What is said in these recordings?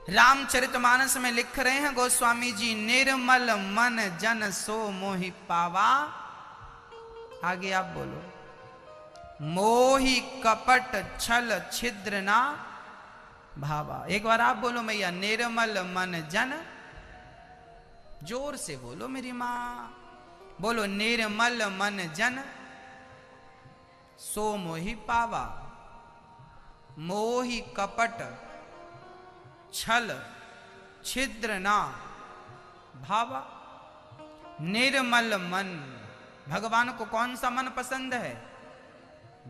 रामचरितमानस में लिख रहे हैं गोस्वामी जी, निर्मल मन जन सो मोहि पावा। आगे आप बोलो, मोहि कपट छल छिद्र ना भावा। एक बार आप बोलो मैया, निर्मल मन जन, जोर से बोलो मेरी मां, बोलो निर्मल मन जन सो मोहि पावा, मोहि कपट छल छिद्र ना भावा। निर्मल मन, भगवान को कौन सा मन पसंद है?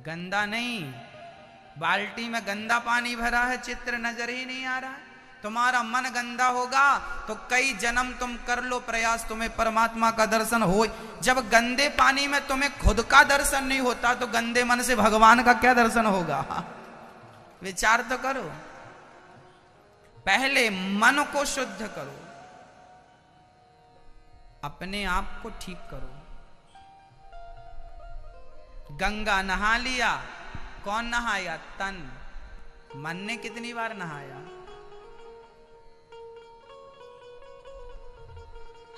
गंदा नहीं, बाल्टी में गंदा पानी भरा है, चित्र नजर ही नहीं आ रहा है। तुम्हारा मन गंदा होगा तो कई जन्म तुम कर लो प्रयास, तुम्हें परमात्मा का दर्शन हो। जब गंदे पानी में तुम्हें खुद का दर्शन नहीं होता तो गंदे मन से भगवान का क्या दर्शन होगा? विचार तो करो, पहले मन को शुद्ध करो, अपने आप को ठीक करो। गंगा नहा लिया, कौन नहाया? तन। मन ने कितनी बार नहाया?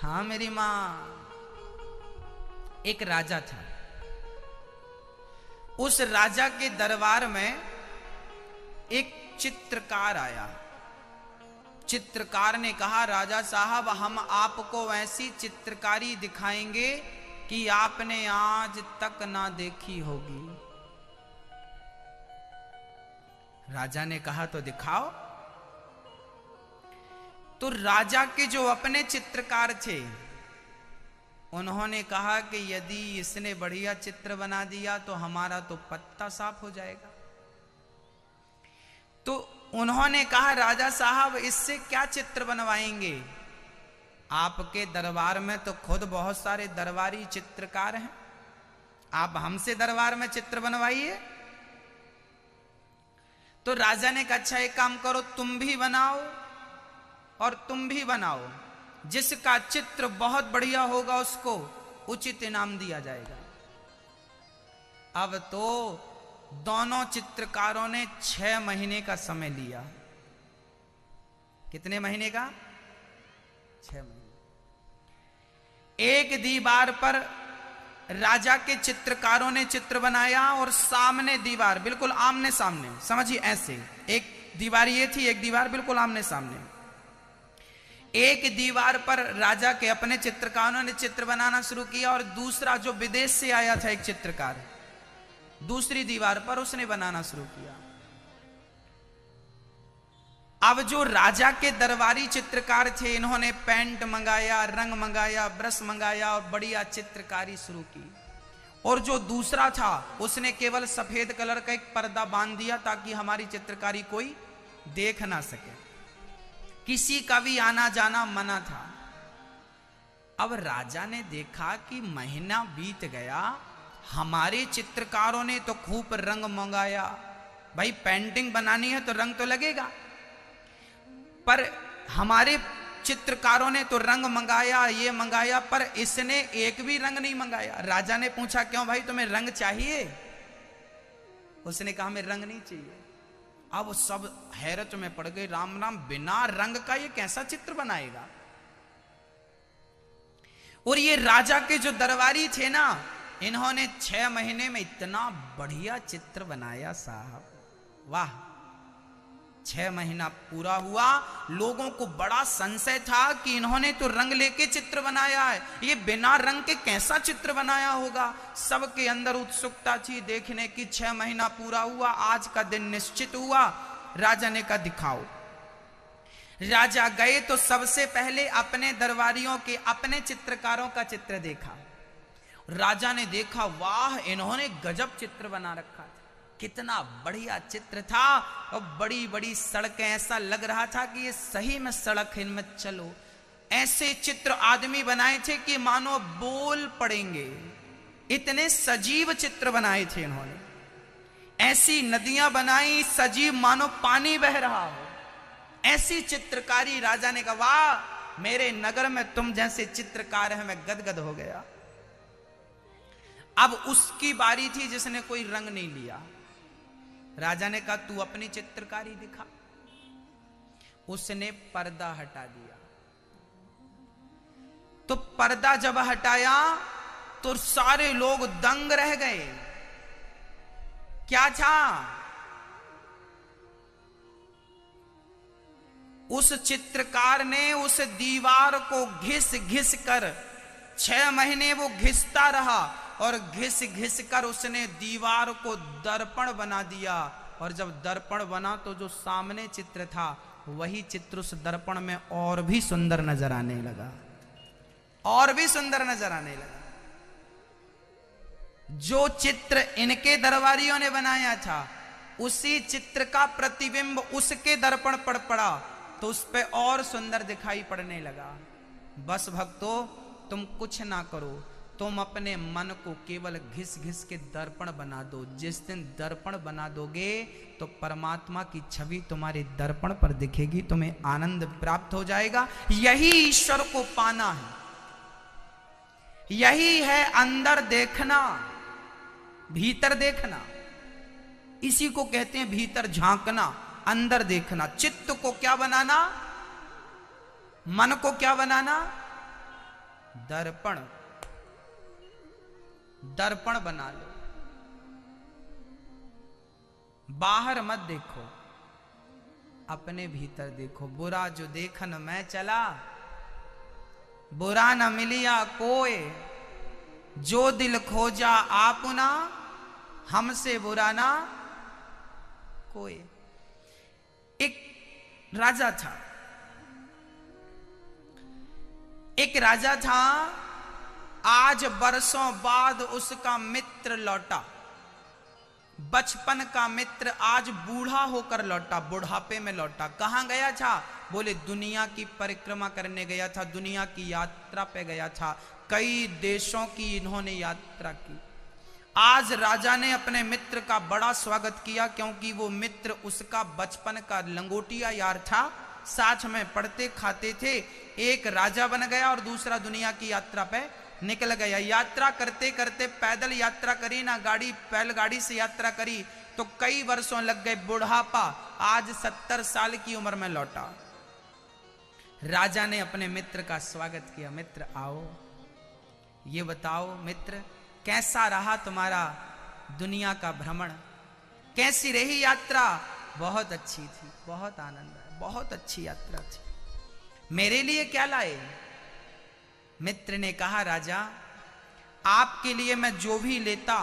हाँ मेरी मां, एक राजा था, उस राजा के दरबार में एक चित्रकार आया। चित्रकार ने कहा, राजा साहब हम आपको ऐसी चित्रकारी दिखाएंगे कि आपने आज तक ना देखी होगी। राजा ने कहा तो दिखाओ। तो राजा के जो अपने चित्रकार थे उन्होंने कहा कि यदि इसने बढ़िया चित्र बना दिया तो हमारा तो पत्ता साफ हो जाएगा। तो उन्होंने कहा, राजा साहब इससे क्या चित्र बनवाएंगे? आपके दरबार में तो खुद बहुत सारे दरबारी चित्रकार हैं, आप हमसे दरबार में चित्र बनवाइए। तो राजा ने कहा, अच्छा एक काम करो, तुम भी बनाओ और तुम भी बनाओ, जिसका चित्र बहुत बढ़िया होगा उसको उचित इनाम दिया जाएगा। अब तो दोनों चित्रकारों ने 6 महीने का समय लिया। कितने महीने का? 6 महीने। एक दीवार पर राजा के चित्रकारों ने चित्र बनाया और सामने दीवार, बिल्कुल आमने सामने, समझिए ऐसे, एक दीवार ये थी, एक दीवार बिल्कुल आमने सामने। एक दीवार पर राजा के अपने चित्रकारों ने चित्र बनाना शुरू किया और दूसरा जो विदेश से आया था एक चित्रकार, दूसरी दीवार पर उसने बनाना शुरू किया। अब जो राजा के दरबारी चित्रकार थे, इन्होंने पेंट मंगाया, रंग मंगाया, ब्रश मंगाया और बढ़िया चित्रकारी शुरू की। और जो दूसरा था उसने केवल सफेद कलर का एक पर्दा बांध दिया ताकि हमारी चित्रकारी कोई देख ना सके, किसी का भी आना जाना मना था। अब राजा ने देखा कि महीना बीत गया, हमारे चित्रकारों ने तो खूब रंग मंगाया, भाई पेंटिंग बनानी है तो रंग तो लगेगा, पर हमारे चित्रकारों ने तो रंग मंगाया, ये मंगाया, पर इसने एक भी रंग नहीं मंगाया। राजा ने पूछा, क्यों भाई तुम्हें रंग चाहिए? उसने कहा हमें रंग नहीं चाहिए। अब सब हैरत में पड़ गए, राम राम, बिना रंग का ये कैसा चित्र बनाएगा? और ये राजा के जो दरबारी थे ना, इन्होंने 6 महीने में इतना बढ़िया चित्र बनाया साहब, वाह। 6 महीना पूरा हुआ, लोगों को बड़ा संशय था कि इन्होंने तो रंग लेके चित्र बनाया है, ये बिना रंग के कैसा चित्र बनाया होगा। सबके अंदर उत्सुकता थी देखने की। 6 महीना पूरा हुआ, आज का दिन निश्चित हुआ। राजा ने कहा दिखाओ। राजा गए तो सबसे पहले अपने दरबारियों के, अपने चित्रकारों का चित्र देखा। राजा ने देखा, वाह इन्होंने गजब चित्र बना रखा था, कितना बढ़िया चित्र था। और बड़ी बड़ी सड़कें, ऐसा लग रहा था कि ये सही में सड़क है, इनमें चलो। ऐसे चित्र आदमी बनाए थे कि मानो बोल पड़ेंगे, इतने सजीव चित्र बनाए थे इन्होंने। ऐसी नदियां बनाई सजीव, मानो पानी बह रहा हो, ऐसी चित्रकारी। राजा ने कहा, वाह मेरे नगर में तुम जैसे चित्रकार हैं, मैं गदगद हो गया। अब उसकी बारी थी जिसने कोई रंग नहीं लिया। राजा ने कहा, तू अपनी चित्रकारी दिखा। उसने पर्दा हटा दिया। तो पर्दा जब हटाया तो सारे लोग दंग रह गए। क्या था? उस चित्रकार ने उस दीवार को घिस घिस कर 6 महीने वो घिसता रहा और घिस घिस कर उसने दीवार को दर्पण बना दिया। और जब दर्पण बना तो जो सामने चित्र था वही चित्र उस दर्पण में और भी सुंदर नजर आने लगा, और भी सुंदर नजर आने लगा। जो चित्र इनके दरबारियों ने बनाया था उसी चित्र का प्रतिबिंब उसके दर्पण पर पड़ा तो उस पे और सुंदर दिखाई पड़ने लगा। बस भक्तों, तुम कुछ ना करो, तुम अपने मन को केवल घिस घिस के दर्पण बना दो। जिस दिन दर्पण बना दोगे तो परमात्मा की छवि तुम्हारे दर्पण पर दिखेगी, तुम्हें आनंद प्राप्त हो जाएगा। यही ईश्वर को पाना है, यही है अंदर देखना, भीतर देखना। इसी को कहते हैं भीतर झांकना, अंदर देखना। चित्त को क्या बनाना? मन को क्या बनाना? दर्पण, दर्पण बना लो। बाहर मत देखो, अपने भीतर देखो। बुरा जो देखन मैं चला, बुरा न मिलिया कोय, जो दिल खोजा आपुना, हमसे बुरा ना कोई। एक राजा था, एक राजा था। आज बरसों बाद उसका मित्र लौटा, बचपन का मित्र आज बूढ़ा होकर लौटा, बुढ़ापे में लौटा। कहां गया था? बोले दुनिया की परिक्रमा करने गया था, दुनिया की यात्रा पे गया था। कई देशों की इन्होंने यात्रा की। आज राजा ने अपने मित्र का बड़ा स्वागत किया, क्योंकि वो मित्र उसका बचपन का लंगोटिया यार था, साथ में पढ़ते खाते थे। एक राजा बन गया और दूसरा दुनिया की यात्रा पे निकल गया। यात्रा करते करते पैदल यात्रा करी ना, गाड़ी बैलगाड़ी से यात्रा करी तो कई वर्षों लग गए। बुढ़ापा, आज 70 साल की उम्र में लौटा। राजा ने अपने मित्र का स्वागत किया। मित्र आओ, ये बताओ मित्र, कैसा रहा तुम्हारा दुनिया का भ्रमण, कैसी रही यात्रा? बहुत अच्छी थी, बहुत आनंद आया, बहुत अच्छी यात्रा थी। मेरे लिए क्या लाए? मित्र ने कहा राजा, आपके लिए मैं जो भी लेता,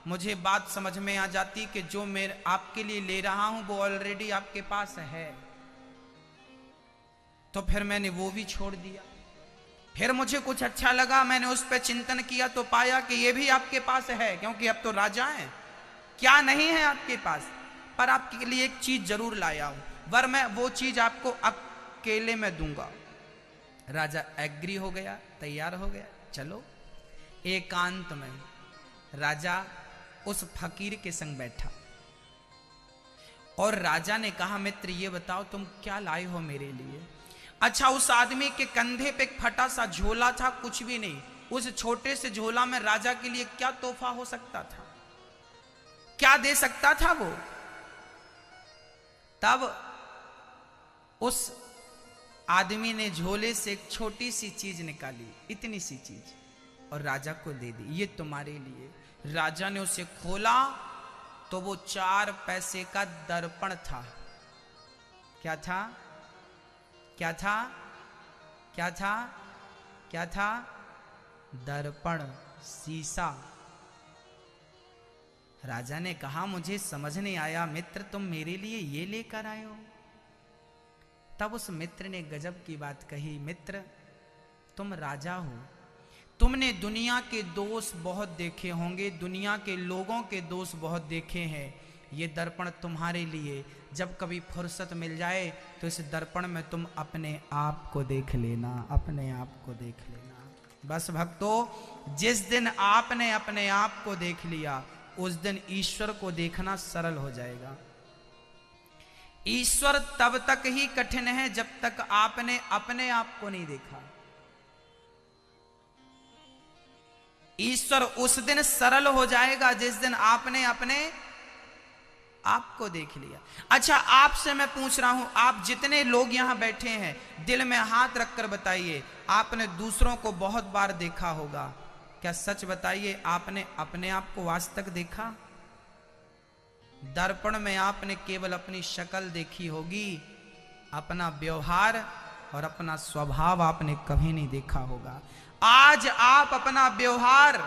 मुझे बात समझ में आ जाती कि जो मैं आपके लिए ले रहा हूं वो ऑलरेडी आपके पास है, तो फिर मैंने वो भी छोड़ दिया। फिर मुझे कुछ अच्छा लगा, मैंने उस पर चिंतन किया तो पाया कि ये भी आपके पास है, क्योंकि अब तो राजा हैं। क्या नहीं है आपके पास? पर आपके लिए एक चीज जरूर लाया हूं, वर मैं वो चीज आपको अकेले में दूंगा। राजा एग्री हो गया, तैयार हो गया। चलो। एकांत में राजा उस फकीर के संग बैठा और राजा ने कहा, मित्र ये बताओ तुम क्या लाए हो मेरे लिए? अच्छा, उस आदमी के कंधे पे एक फटा सा झोला था, कुछ भी नहीं। उस छोटे से झोला में राजा के लिए क्या तोहफा हो सकता था? क्या दे सकता था वो? तब उस आदमी ने झोले से एक छोटी सी चीज निकाली, इतनी सी चीज, और राजा को दे दी, ये तुम्हारे लिए। राजा ने उसे खोला तो वो 4 पैसे का दर्पण था। क्या था? क्या था? क्या था? क्या था? दर्पण, शीशा। राजा ने कहा, मुझे समझ नहीं आया मित्र, तुम मेरे लिए ये लेकर आए हो? तब उस मित्र ने गजब की बात कही, मित्र तुम राजा हो, तुमने दुनिया के दोष बहुत देखे होंगे, दुनिया के लोगों के दोष बहुत देखे हैं। ये दर्पण तुम्हारे लिए, जब कभी फुर्सत मिल जाए तो इस दर्पण में तुम अपने आप को देख लेना, अपने आप को देख लेना। बस भक्तों, जिस दिन आपने अपने आप को देख लिया उस दिन ईश्वर को देखना सरल हो जाएगा। ईश्वर तब तक ही कठिन है जब तक आपने अपने आप को नहीं देखा। ईश्वर उस दिन सरल हो जाएगा जिस दिन आपने अपने आपको देख लिया। अच्छा, आपसे मैं पूछ रहा हूं, आप जितने लोग यहां बैठे हैं, दिल में हाथ रखकर बताइए, आपने दूसरों को बहुत बार देखा होगा, क्या सच बताइए आपने अपने आप को आज तक देखा? दर्पण में आपने केवल अपनी शक्ल देखी होगी, अपना व्यवहार और अपना स्वभाव आपने कभी नहीं देखा होगा। आज आप अपना व्यवहार,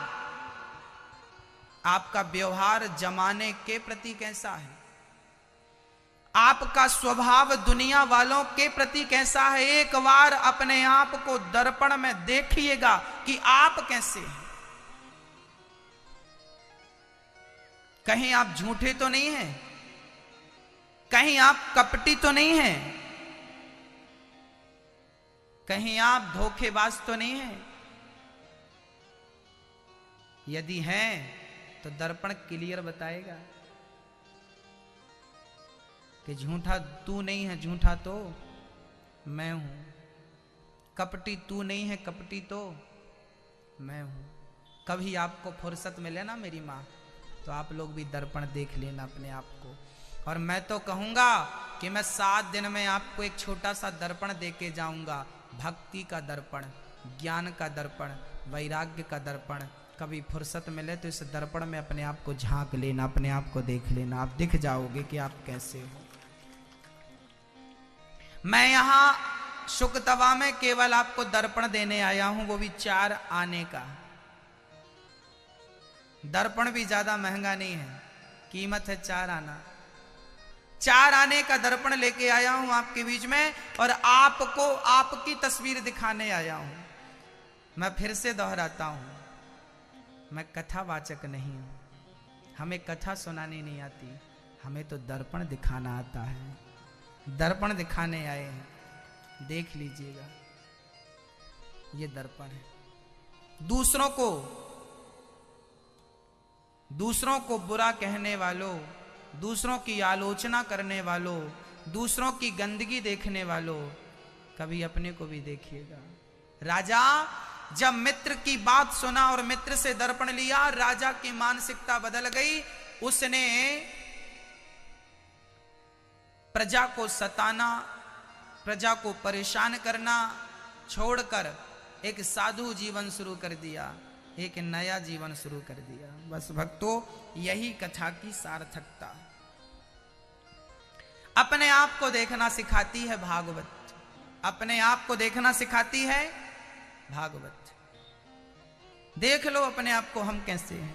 आपका व्यवहार जमाने के प्रति कैसा है, आपका स्वभाव दुनिया वालों के प्रति कैसा है, एक बार अपने आप को दर्पण में देखिएगा कि आप कैसे हैं। कहीं आप झूठे तो नहीं हैं, कहीं आप कपटी तो नहीं हैं, कहीं आप धोखेबाज तो नहीं हैं? यदि हैं तो दर्पण क्लियर बताएगा कि झूठा तू नहीं है, झूठा तो मैं हूं। कपटी तू नहीं है, कपटी तो मैं हूं। कभी आपको फुर्सत मिले ना मेरी माँ, तो आप लोग भी दर्पण देख लेना अपने आप को। और मैं तो कहूंगा कि मैं 7 दिन में आपको एक छोटा सा दर्पण दे के जाऊंगा, भक्ति का दर्पण, ज्ञान का दर्पण, वैराग्य का दर्पण। कभी फुर्सत मिले तो इस दर्पण में अपने आप को झांक लेना, अपने आप को देख लेना, आप दिख जाओगे कि आप कैसे हो। मैं यहां शुकतवा में केवल आपको दर्पण देने आया हूं, वो भी 4 आने का। दर्पण भी ज्यादा महंगा नहीं है, कीमत है 4 आना। 4 आने का दर्पण लेके आया हूं आपके बीच में, और आपको आपकी तस्वीर दिखाने आया हूं। मैं फिर से दोहराता हूं, मैं कथावाचक नहीं हूं, हमें कथा सुनानी नहीं आती, हमें तो दर्पण दिखाना आता है। दर्पण दिखाने आए हैं, देख लीजिएगा, ये दर्पण है। दूसरों को बुरा कहने वालों, दूसरों की आलोचना करने वालों, दूसरों की गंदगी देखने वालों, कभी अपने को भी देखिएगा। राजा जब मित्र की बात सुना और मित्र से दर्पण लिया, राजा की मानसिकता बदल गई। उसने प्रजा को सताना, प्रजा को परेशान करना छोड़कर एक साधु जीवन शुरू कर दिया, एक नया जीवन शुरू कर दिया। बस भक्तों, यही कथा की सार्थकता। अपने आप को देखना सिखाती है भागवत, अपने आप को देखना सिखाती है भागवत। देख लो अपने आप को, हम कैसे हैं।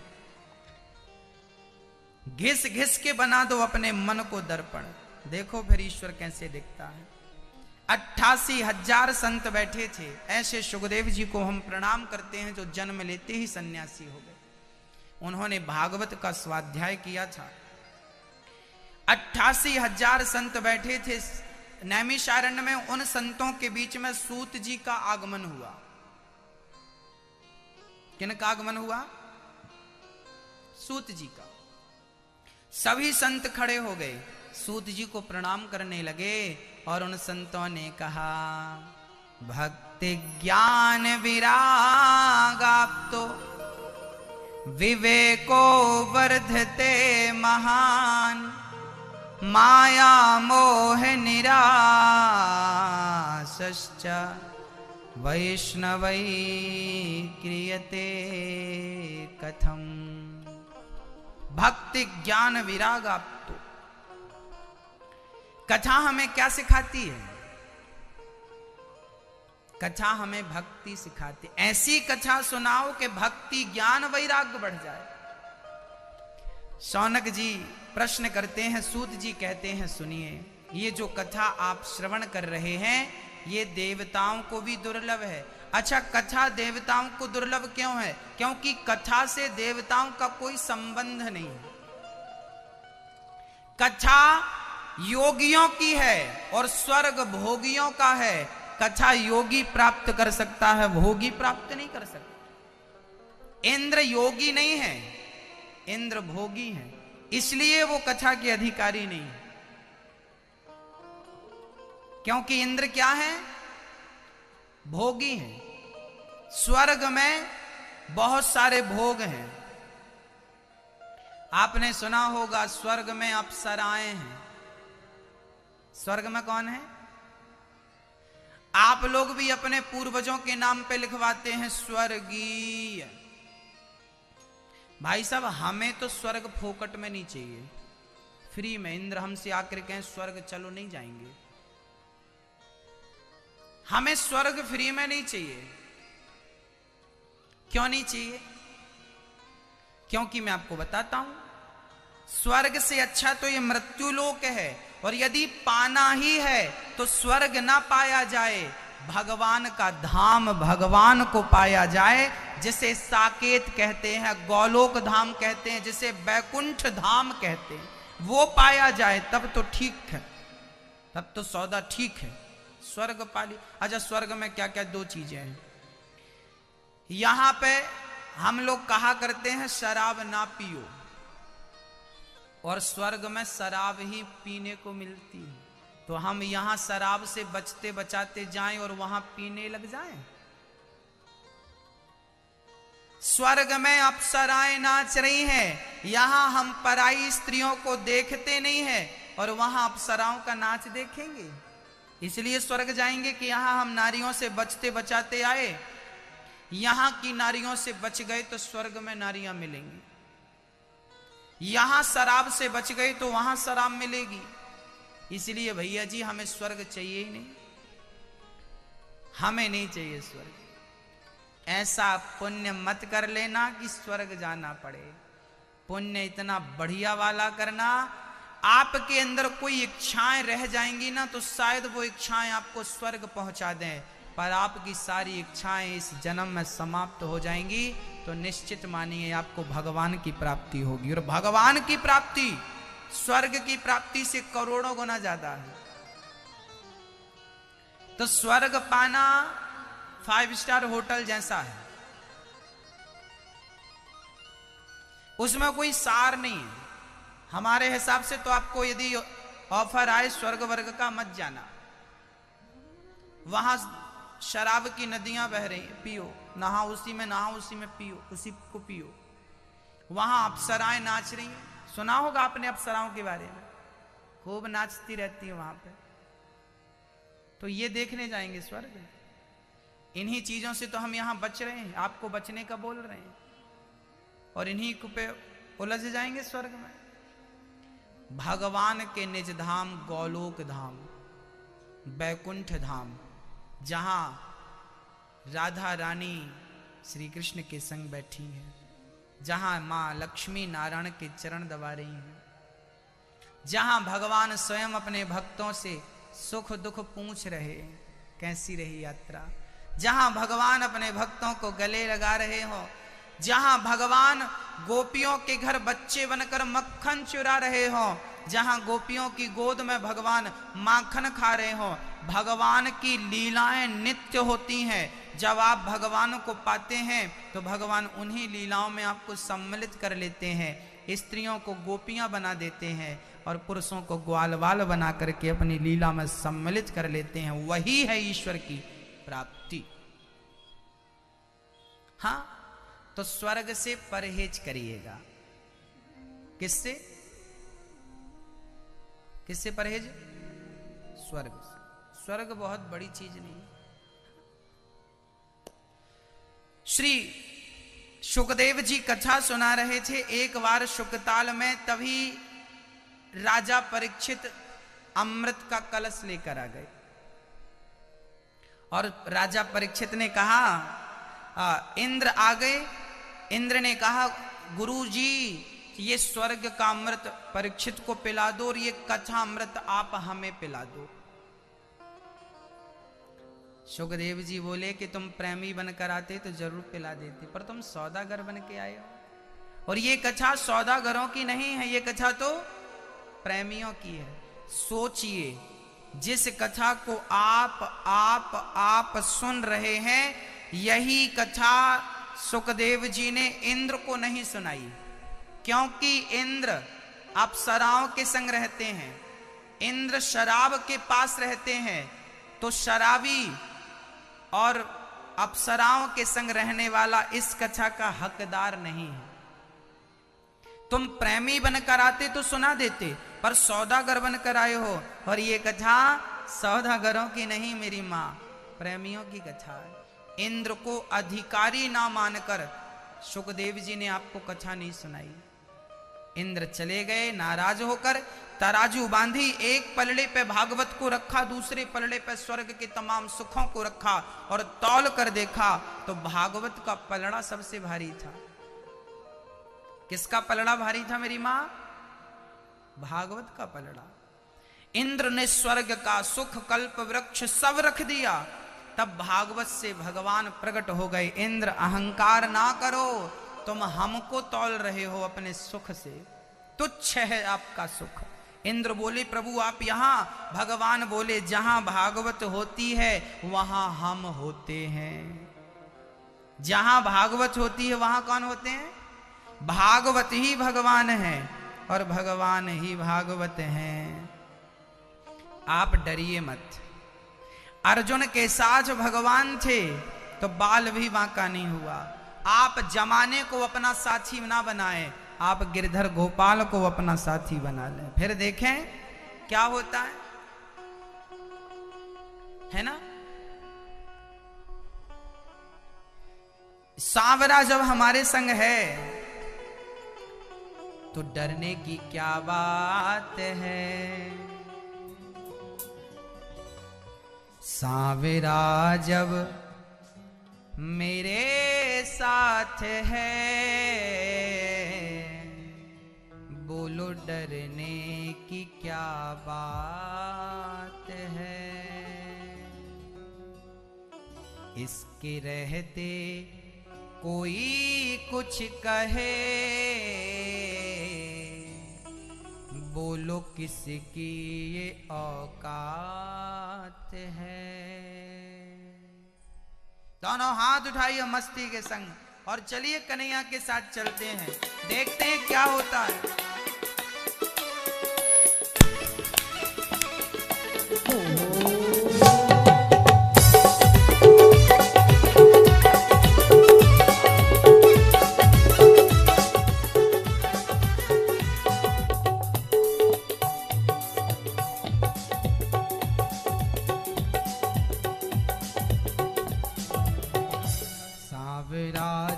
घिस घिस के बना दो अपने मन को दर्पण, देखो फिर ईश्वर कैसे दिखता है। 88,000 संत बैठे थे, ऐसे सुखदेव जी को हम प्रणाम करते हैं जो जन्म लेते ही सन्यासी हो गए। उन्होंने भागवत का स्वाध्याय किया था। 88,000 संत बैठे थे नैमिषारण्य में। उन संतों के बीच में सूत जी का आगमन हुआ। किनका आगमन हुआ? सूत जी का। सभी संत खड़े हो गए, सूत जी को प्रणाम करने लगे और उन संतों ने कहा, भक्ति ज्ञान विराग आप तो विवेको वर्धते महान, माया मोह निरासश्च वैष्णवै क्रियते कथम। भक्ति ज्ञान विराग आप तो। कथा हमें क्या सिखाती है? कथा हमें भक्ति सिखाती। ऐसी कथा सुनाओ कि भक्ति ज्ञान वैराग्य बढ़ जाए। शौनक जी प्रश्न करते हैं, सूत जी कहते हैं, सुनिए, ये जो कथा आप श्रवण कर रहे हैं ये देवताओं को भी दुर्लभ है। अच्छा, कथा देवताओं को दुर्लभ क्यों है? क्योंकि कथा से देवताओं का कोई संबंध नहीं है। कथा योगियों की है और स्वर्ग भोगियों का है। कथा योगी प्राप्त कर सकता है, भोगी प्राप्त नहीं कर सकता। इंद्र योगी नहीं है, इंद्र भोगी है, इसलिए वो कथा के अधिकारी नहीं है। क्योंकि इंद्र क्या है? भोगी है। स्वर्ग में बहुत सारे भोग हैं। आपने सुना होगा स्वर्ग में अप्सराएं हैं। स्वर्ग में कौन है? आप लोग भी अपने पूर्वजों के नाम पे लिखवाते हैं स्वर्गीय। भाई साहब, हमें तो स्वर्ग फोकट में नहीं चाहिए, फ्री में। इंद्र हमसे आकर कहें स्वर्ग चलो, नहीं जाएंगे। हमें स्वर्ग फ्री में नहीं चाहिए। क्यों नहीं चाहिए? क्योंकि मैं आपको बताता हूं, स्वर्ग से अच्छा तो ये मृत्यु लोक है, और यदि पाना ही है तो स्वर्ग ना पाया जाए, भगवान का धाम, भगवान को पाया जाए, जिसे साकेत कहते हैं, गोलोक धाम कहते हैं, जिसे बैकुंठ धाम कहते हैं, वो पाया जाए तब तो ठीक है, तब तो सौदा ठीक है। स्वर्ग पाली। अच्छा, स्वर्ग में क्या क्या दो चीजें हैं। यहां पे हम लोग कहा करते हैं शराब ना पियो, और स्वर्ग में शराब ही पीने को मिलती है। तो हम यहां शराब से बचते बचाते जाएं और वहां पीने लग जाएं। स्वर्ग में अप्सराएं नाच रही हैं, यहां हम पराई स्त्रियों को देखते नहीं हैं, और वहां अप्सराओं का नाच देखेंगे। इसलिए स्वर्ग जाएंगे कि यहां हम नारियों से बचते बचाते आए, यहां की नारियों से बच गए तो स्वर्ग में नारियां मिलेंगी। यहां शराब से बच गए तो वहां शराब मिलेगी। इसलिए भैया जी, हमें स्वर्ग चाहिए ही नहीं, हमें नहीं चाहिए स्वर्ग। ऐसा पुण्य मत कर लेना कि स्वर्ग जाना पड़े। पुण्य इतना बढ़िया वाला करना, आपके अंदर कोई इच्छाएं रह जाएंगी ना, तो शायद वो इच्छाएं आपको स्वर्ग पहुंचा दें, पर आपकी सारी इच्छाएं इस जन्म में समाप्त हो जाएंगी, तो निश्चित मानिए आपको भगवान की प्राप्ति होगी। और भगवान की प्राप्ति स्वर्ग की प्राप्ति से करोड़ों गुना ज्यादा है। तो स्वर्ग पाना 5 स्टार होटल जैसा है, उसमें कोई सार नहीं है। हमारे हिसाब से तो आपको यदि ऑफर आए स्वर्ग वर्ग का, मत जाना। वहां शराब की नदियां बह रही हैं, पियो, नहाओ उसी में, नहाओ उसी में, पियो उसी को पियो। वहां अप्सराएं नाच रही हैं, सुना होगा आपने अप्सराओं के बारे में, खूब नाचती रहती है वहां पे। तो ये देखने जाएंगे स्वर्ग। इन्हीं चीजों से तो हम यहां बच रहे हैं, आपको बचने का बोल रहे हैं, और इन्हीं को पे उलझ जाएंगे स्वर्ग में। भगवान के निज धाम गोलोक धाम, बैकुंठ धाम, जहां राधा रानी श्री कृष्ण के संग बैठी हैं, जहां मां लक्ष्मी नारायण के चरण दबा रही हैं, जहां भगवान स्वयं अपने भक्तों से सुख दुख पूछ रहे हैं, कैसी रही यात्रा, जहां भगवान अपने भक्तों को गले लगा रहे हो, जहां भगवान गोपियों के घर बच्चे बनकर मक्खन चुरा रहे हो, जहां गोपियों की गोद में भगवान माखन खा रहे हो। भगवान की लीलाएं नित्य होती हैं। जब आप भगवान को पाते हैं तो भगवान उन्हीं लीलाओं में आपको सम्मिलित कर लेते हैं। स्त्रियों को गोपियां बना देते हैं और पुरुषों को ग्वालवाल बना करके अपनी लीला में सम्मिलित कर लेते हैं। वही है ईश्वर की प्राप्ति। हाँ, तो स्वर्ग से परहेज करिएगा। किससे? किससे परहेज? स्वर्ग से। स्वर्ग बहुत बड़ी चीज नहीं। श्री शुकदेव जी कथा सुना रहे थे। एक बार शुकताल में तभी राजा परीक्षित अमृत का कलश लेकर आ गए और राजा परीक्षित ने कहा, इंद्र आ गए। इंद्र ने कहा, गुरुजी ये स्वर्ग का अमृत परीक्षित को पिला दो और ये कथा अमृत आप हमें पिला दो। सुखदेव जी बोले कि तुम प्रेमी बनकर आते तो जरूर पिला देते, पर तुम सौदागर बन के आए हो और ये कथा सौदागरों की नहीं है, ये कथा तो प्रेमियों की है। सोचिए, जिस कथा को आप सुन रहे हैं, यही कथा सुखदेव जी ने इंद्र को नहीं सुनाई, क्योंकि इंद्र अप्सराओं के संग रहते हैं, इंद्र शराब के पास रहते हैं, तो शराबी और अप्सराओं के संग रहने वाला इस कथा का हकदार नहीं है। तुम प्रेमी बनकर आते तो सुना देते, पर सौदागर बनकर आए हो, और ये कथा सौदागरों की नहीं मेरी माँ, प्रेमियों की कथा है। इंद्र को अधिकारी ना मानकर सुखदेव जी ने आपको कथा नहीं सुनाई। इंद्र चले गए नाराज होकर, तराजू बांधी, एक पलड़े पे भागवत को रखा, दूसरे पलड़े पे स्वर्ग के तमाम सुखों को रखा, और तौल कर देखा तो भागवत का पलड़ा सबसे भारी था। किसका पलड़ा भारी था मेरी मां? भागवत का पलड़ा। इंद्र ने स्वर्ग का सुख, कल्प वृक्ष सब रख दिया, तब भागवत से भगवान प्रकट हो गए। इंद्र अहंकार ना करो, तुम हमको तौल रहे हो अपने सुख से, तुच्छ है आपका सुख। इंद्र बोले प्रभु आप यहां, भगवान बोले जहां भागवत होती है वहां हम होते हैं। जहां भागवत होती है वहां कौन होते हैं? भागवत ही भगवान है और भगवान ही भागवत हैं। आप डरिए मत। अर्जुन के साथ भगवान थे तो बाल भी बांका नहीं हुआ। आप जमाने को अपना साथी ना बनाएं, आप गिरधर गोपाल को अपना साथी बना लें, फिर देखें क्या होता है ना। सांवरा जब हमारे संग है तो डरने की क्या बात है। सांवरा जब मेरे साथ है, बोलो डरने की क्या बात है। इसके रहते कोई कुछ कहे, बोलो किसकी ये औकात है। दोनों हाथ उठाइए मस्ती के संग और चलिए कन्हैया के साथ चलते हैं, देखते हैं क्या होता है।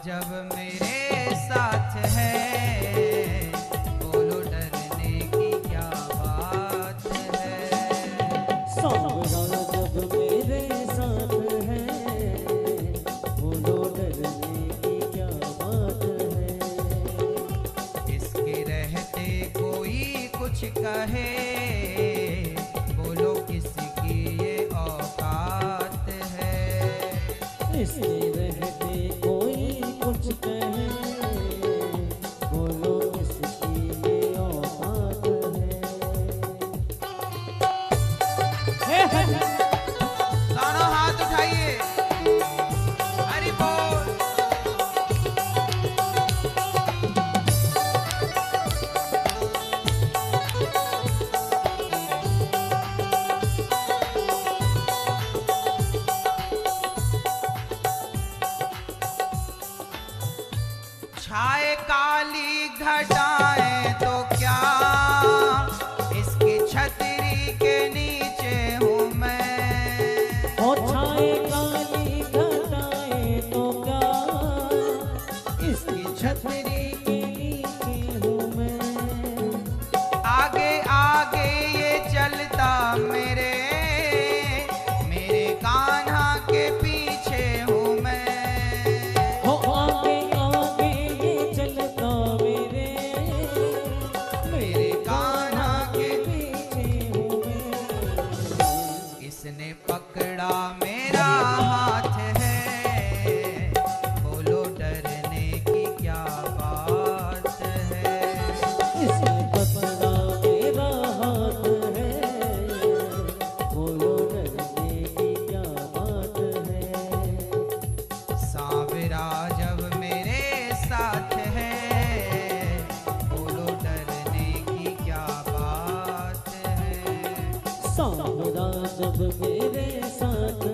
जब मेरे साथ है, बोलो डरने की क्या बात है। सांवरा जब मेरे साथ है, बोलो डरने की क्या बात है। इसके रहते कोई कुछ कहे, बोलो किसकी ये औकात है। इसके रहते कुछ कहे, बोलो किसकी ये औकात है। दोनों हाथ उठाइए, हरि बोल। छाए काली घटाएं तो क्या, इसकी छतरी के नीचे हूँ मैं। ओ छाए काली घटाएं तो क्या, इसकी छतरी के नीचे हूँ मैं। आगे आगे ये चलता मेरे कान्हा के पीछे हूँ मैं। पकड़ा मेरा हाथ है, बोलो डरने की क्या बात है। इसने पकड़ा मेरा हाथ है, बोलो डरने की क्या बात है। सांवरा जब मेरे साथ है, बोलो डरने की क्या बात है। सांवरा जब मेरे साथ है,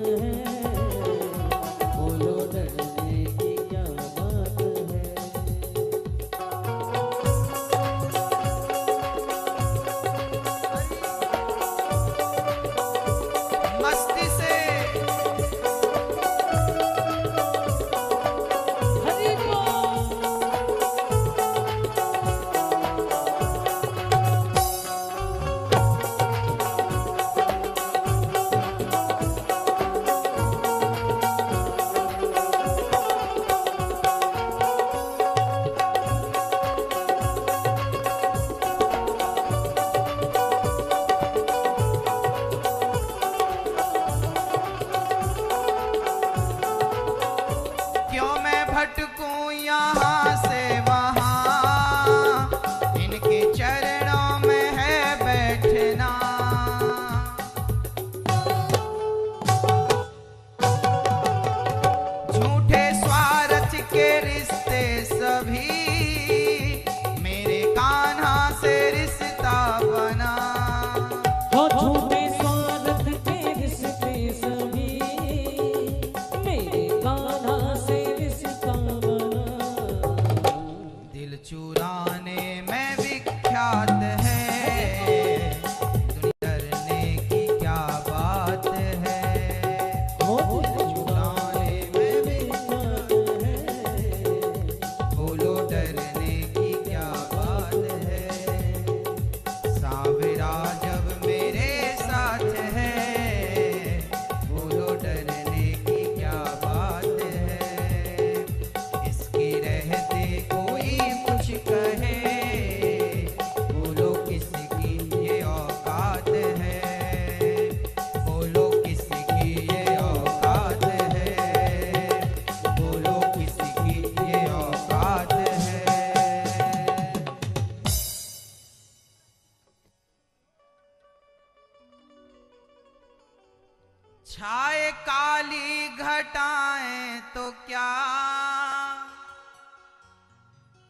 आए काली घटाएं तो क्या,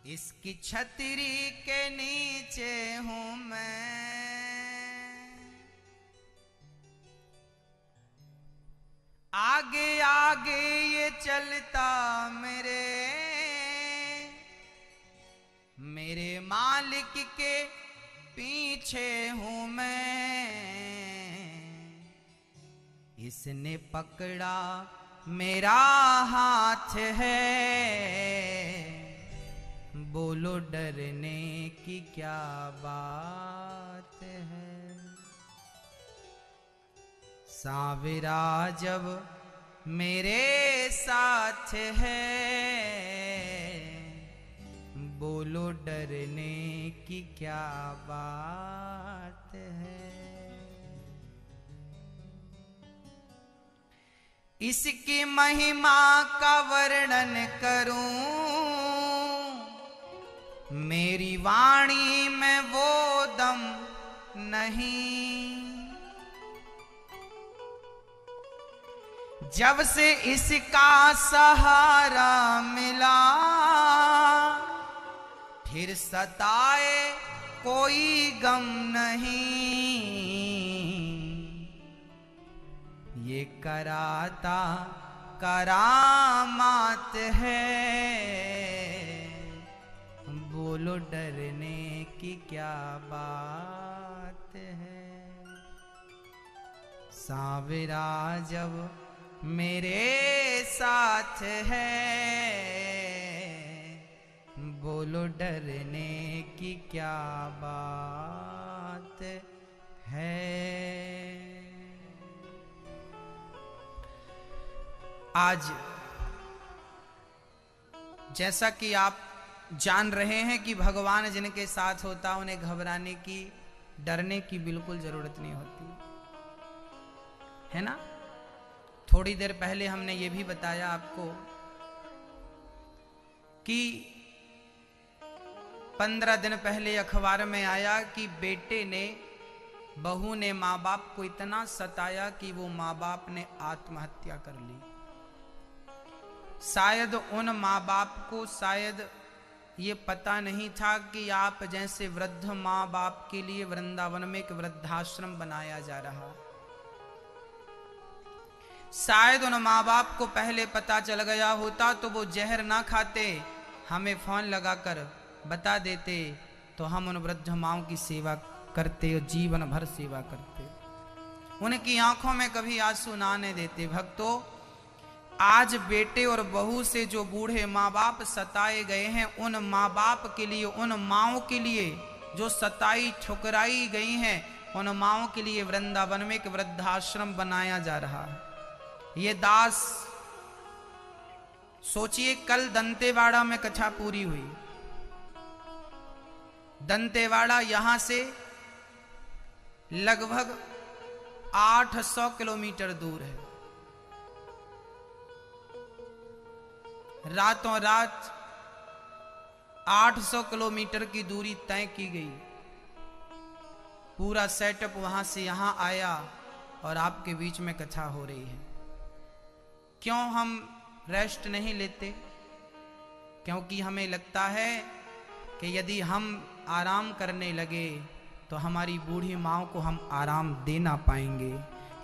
इसकी छतरी के नीचे हूं मैं। आगे आगे ये चलता मेरे मालिक के पीछे हूं मैं। इसने पकड़ा मेरा हाथ है, बोलो डरने की क्या बात है। सावरा जब मेरे साथ है, बोलो डरने की क्या बात है। इसकी महिमा का वर्णन करूं, मेरी वाणी में वो दम नहीं। जब से इसका सहारा मिला, फिर सताए कोई गम नहीं। ये कराता करामात है, बोलो डरने की क्या बात है। सावरा जब मेरे साथ है, बोलो डरने की क्या बात है। आज जैसा कि आप जान रहे हैं कि भगवान जिनके साथ होता उन्हें घबराने की, डरने की बिल्कुल जरूरत नहीं होती है ना। थोड़ी देर पहले हमने ये भी बताया आपको कि 15 दिन पहले अखबार में आया कि बेटे ने, बहू ने माँ बाप को इतना सताया कि वो माँ बाप ने आत्महत्या कर ली। शायद उन माँ बाप को शायद ये पता नहीं था कि आप जैसे वृद्ध माँ बाप के लिए वृंदावन में एक वृद्धाश्रम बनाया जा रहा। शायद उन माँ बाप को पहले पता चल गया होता तो वो जहर ना खाते, हमें फोन लगाकर बता देते तो हम उन वृद्ध माँओं की सेवा करते और जीवन भर सेवा करते, उनकी आंखों में कभी आंसू ना आने देते। भक्तों, आज बेटे और बहू से जो बूढ़े माँ बाप सताए गए हैं, उन माँ बाप के लिए, उन माँओं के लिए जो सताई ठुकराई गई हैं, उन माँओं के लिए वृंदावन में एक वृद्धाश्रम बनाया जा रहा है। ये दास, सोचिए कल दंतेवाड़ा में कथा पूरी हुई। दंतेवाड़ा यहां से लगभग 800 किलोमीटर दूर है। रातों रात 800 किलोमीटर की दूरी तय की गई। पूरा सेटअप वहां से यहां आया और आपके बीच में कथा हो रही है। क्यों हम रेस्ट नहीं लेते? क्योंकि हमें लगता है कि यदि हम आराम करने लगे तो हमारी बूढ़ी माँ को हम आराम दे ना पाएंगे।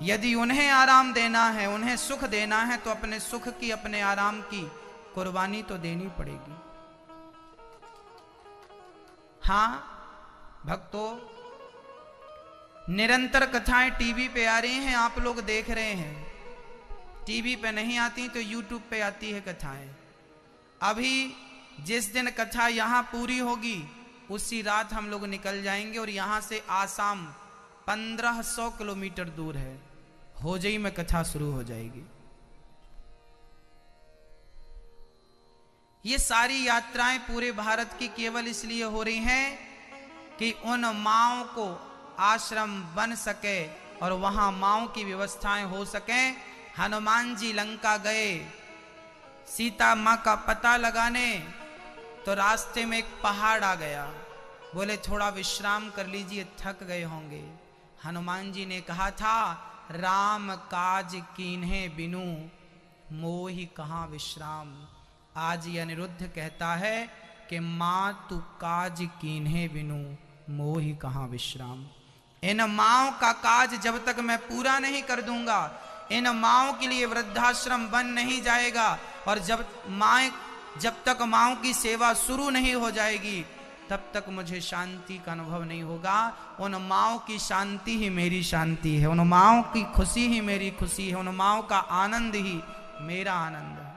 यदि उन्हें आराम देना है, उन्हें सुख देना है, तो अपने सुख की, अपने आराम की कुर्बानी तो देनी पड़ेगी। हाँ भक्तों, निरंतर कथाएं टीवी पे आ रही हैं, आप लोग देख रहे हैं। टीवी पे नहीं आती तो यूट्यूब पे आती है कथाएं। अभी जिस दिन कथा यहां पूरी होगी उसी रात हम लोग निकल जाएंगे और यहां से आसाम 1500 किलोमीटर दूर है, होजई में कथा शुरू हो जाएगी। ये सारी यात्राएं पूरे भारत की केवल इसलिए हो रही हैं कि उन माँओं को आश्रम बन सके और वहां माँओं की व्यवस्थाएं हो सकें। हनुमान जी लंका गए सीता माँ का पता लगाने, तो रास्ते में एक पहाड़ आ गया। बोले थोड़ा विश्राम कर लीजिए, थक गए होंगे। हनुमान जी ने कहा था राम काज कीन्हे बिनु मोहि कहाँ विश्राम। आज ये अनिरुद्ध कहता है कि माँ तू काज कीन्हे बिनु मोहि कहाँ विश्राम। इन माँओं का काज जब तक मैं पूरा नहीं कर दूंगा, इन माँओं के लिए वृद्धाश्रम बन नहीं जाएगा, और जब तक माँओं की सेवा शुरू नहीं हो जाएगी तब तक मुझे शांति का अनुभव नहीं होगा। उन माँओं की शांति ही मेरी शांति है, उन माँओं की खुशी ही मेरी खुशी है, उन माँओं का आनंद ही मेरा आनंद है।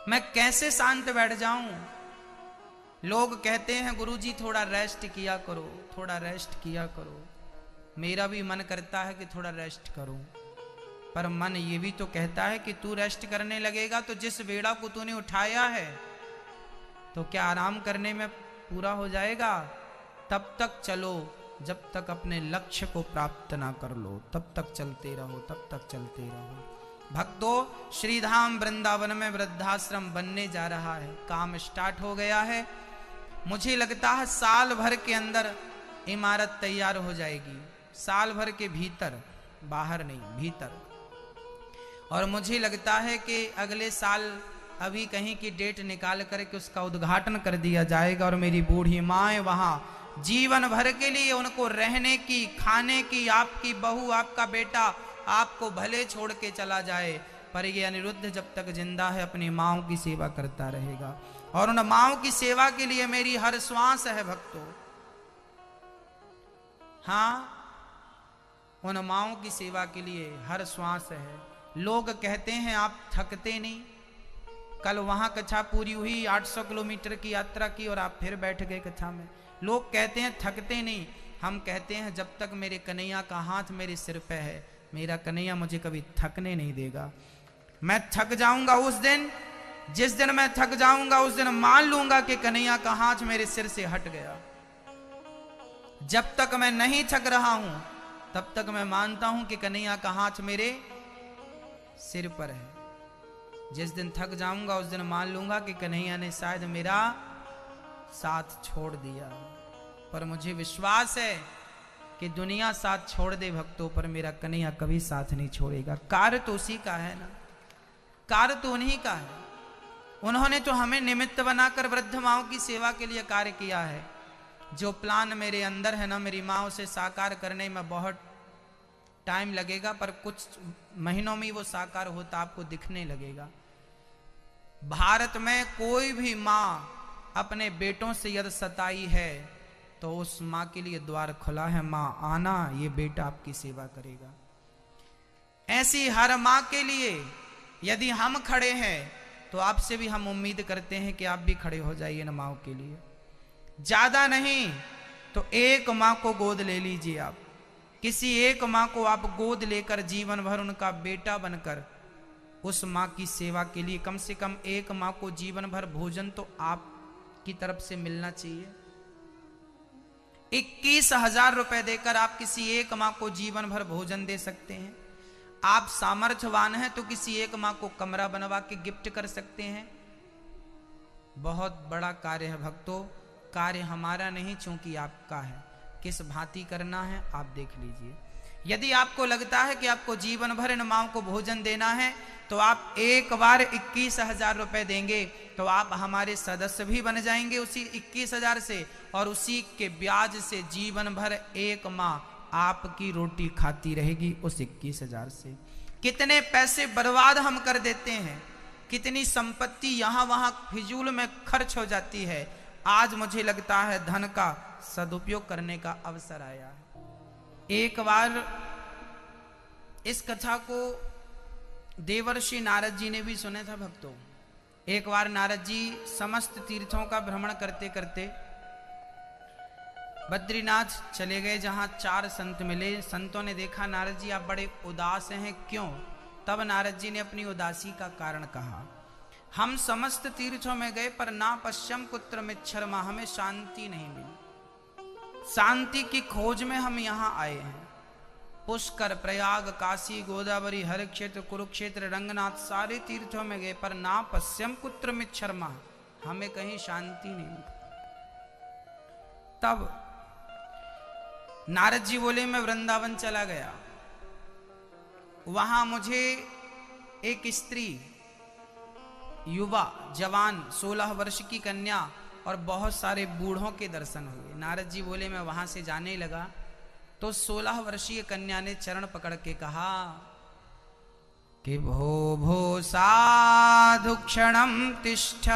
मैं कैसे शांत बैठ जाऊं? लोग कहते हैं गुरुजी थोड़ा रेस्ट किया करो, थोड़ा रेस्ट किया करो। मेरा भी मन करता है कि थोड़ा रेस्ट करूं, पर मन ये भी तो कहता है कि तू रेस्ट करने लगेगा तो जिस बेड़ा को तूने उठाया है तो क्या आराम करने में पूरा हो जाएगा? तब तक चलो जब तक अपने लक्ष्य को प्राप्त ना कर लो, तब तक चलते रहो, तब तक चलते रहो। भक्तों, श्रीधाम वृंदावन में वृद्धाश्रम बनने जा रहा है, काम स्टार्ट हो गया है। मुझे लगता है साल भर के अंदर इमारत तैयार हो जाएगी, साल भर के भीतर, बाहर नहीं, भीतर। और मुझे लगता है कि अगले साल अभी कहीं की डेट निकाल करके उसका उद्घाटन कर दिया जाएगा, और मेरी बूढ़ी माँ वहाँ जीवन भर के लिए उनको रहने की, खाने की, आपकी बहू, आपका बेटा आपको भले छोड़ के चला जाए, पर ये अनिरुद्ध जब तक जिंदा है अपनी माँओं की सेवा करता रहेगा। और उन माँओं की सेवा के लिए मेरी हर श्वास है भक्तों। हाँ, उन माँओं की सेवा के लिए हर श्वास है। लोग कहते हैं आप थकते नहीं। कल वहां कक्षा पूरी हुई, 800 किलोमीटर की यात्रा की और आप फिर बैठ गए कक्षा में। लोग कहते हैं थकते नहीं, हम कहते हैं जब तक मेरे कन्हैया का हाथ मेरे सिर पे है, मेरा कन्हैया मुझे कभी थकने नहीं देगा। मैं थक जाऊंगा उस दिन, जिस दिन मैं थक जाऊंगा उस दिन मान लूंगा कि कन्हैया का हाथ मेरे सिर से हट गया। जब तक मैं नहीं थक रहा हूं तब तक मैं मानता हूं कि कन्हैया का हाथ मेरे सिर पर है। जिस दिन थक जाऊंगा उस दिन मान लूंगा कि कन्हैया ने शायद मेरा साथ छोड़ दिया। पर मुझे विश्वास है कि दुनिया साथ छोड़ दे भक्तों, पर मेरा कन्हैया कभी साथ नहीं छोड़ेगा। कार्य तो उसी का है ना, कार्य तो उन्हीं का है। उन्होंने तो हमें निमित्त बनाकर वृद्ध माँओं की सेवा के लिए कार्य किया है। जो प्लान मेरे अंदर है ना, मेरी माँ उसे साकार करने में बहुत टाइम लगेगा, पर कुछ महीनों में वो साकार होता आपको दिखने लगेगा। भारत में कोई भी माँ अपने बेटों से यदि सताई है तो उस माँ के लिए द्वार खुला है, माँ आना, ये बेटा आपकी सेवा करेगा। ऐसी हर माँ के लिए यदि हम खड़े हैं तो आपसे भी हम उम्मीद करते हैं कि आप भी खड़े हो जाइए ना माँ के लिए। ज्यादा नहीं तो एक माँ को गोद ले लीजिए आप, किसी एक माँ को आप गोद लेकर जीवन भर उनका बेटा बनकर उस माँ की सेवा के लिए कम से कम एक माँ को जीवन भर भोजन तो आपकी तरफ से मिलना चाहिए। 21,000 रुपए देकर आप किसी एक माँ को जीवन भर भोजन दे सकते हैं। आप सामर्थ्यवान हैं तो किसी एक माँ को कमरा बनवा के गिफ्ट कर सकते हैं। बहुत बड़ा कार्य है भक्तों। कार्य हमारा नहीं चूंकि आपका है, किस भांति करना है आप देख लीजिए। यदि आपको लगता है कि आपको जीवन भर इन माँओं को भोजन देना है तो आप एक बार 21,000 रुपए देंगे तो आप हमारे सदस्य भी बन जाएंगे उसी 21,000 से, और उसी के ब्याज से जीवन भर एक माँ आपकी रोटी खाती रहेगी उस 21,000 से। कितने पैसे बर्बाद हम कर देते हैं, कितनी संपत्ति यहाँ वहाँ फिजूल में खर्च हो जाती है। आज मुझे लगता है धन का सदुपयोग करने का अवसर आया है। एक बार इस कथा को देवर्षि नारद जी ने भी सुना था भक्तों। एक बार नारद जी समस्त तीर्थों का भ्रमण करते करते बद्रीनाथ चले गए, जहां 4 संत मिले। संतों ने देखा नारद जी आप बड़े उदास हैं, क्यों? तब नारद जी ने अपनी उदासी का कारण कहा। हम समस्त तीर्थों में गए पर ना पश्चिम कुत्र मिच्छरमा, हमें शांति नहीं मिली। शांति की खोज में हम यहाँ आए हैं। पुष्कर, प्रयाग, काशी, गोदावरी, हर क्षेत्र, कुरुक्षेत्र, रंगनाथ सारे तीर्थों में गए पर ना पश्चिम कुत्र मिच्छरमा, हमें कहीं शांति नहीं मिली। तब नारद जी बोले मैं वृंदावन चला गया। वहां मुझे एक स्त्री, युवा जवान 16 वर्ष की कन्या और बहुत सारे बूढ़ों के दर्शन हुए। नारद जी बोले मैं वहां से जाने लगा तो 16 वर्षीय कन्या ने चरण पकड़ के कहा कि भो भो साधु क्षणं तिष्ठ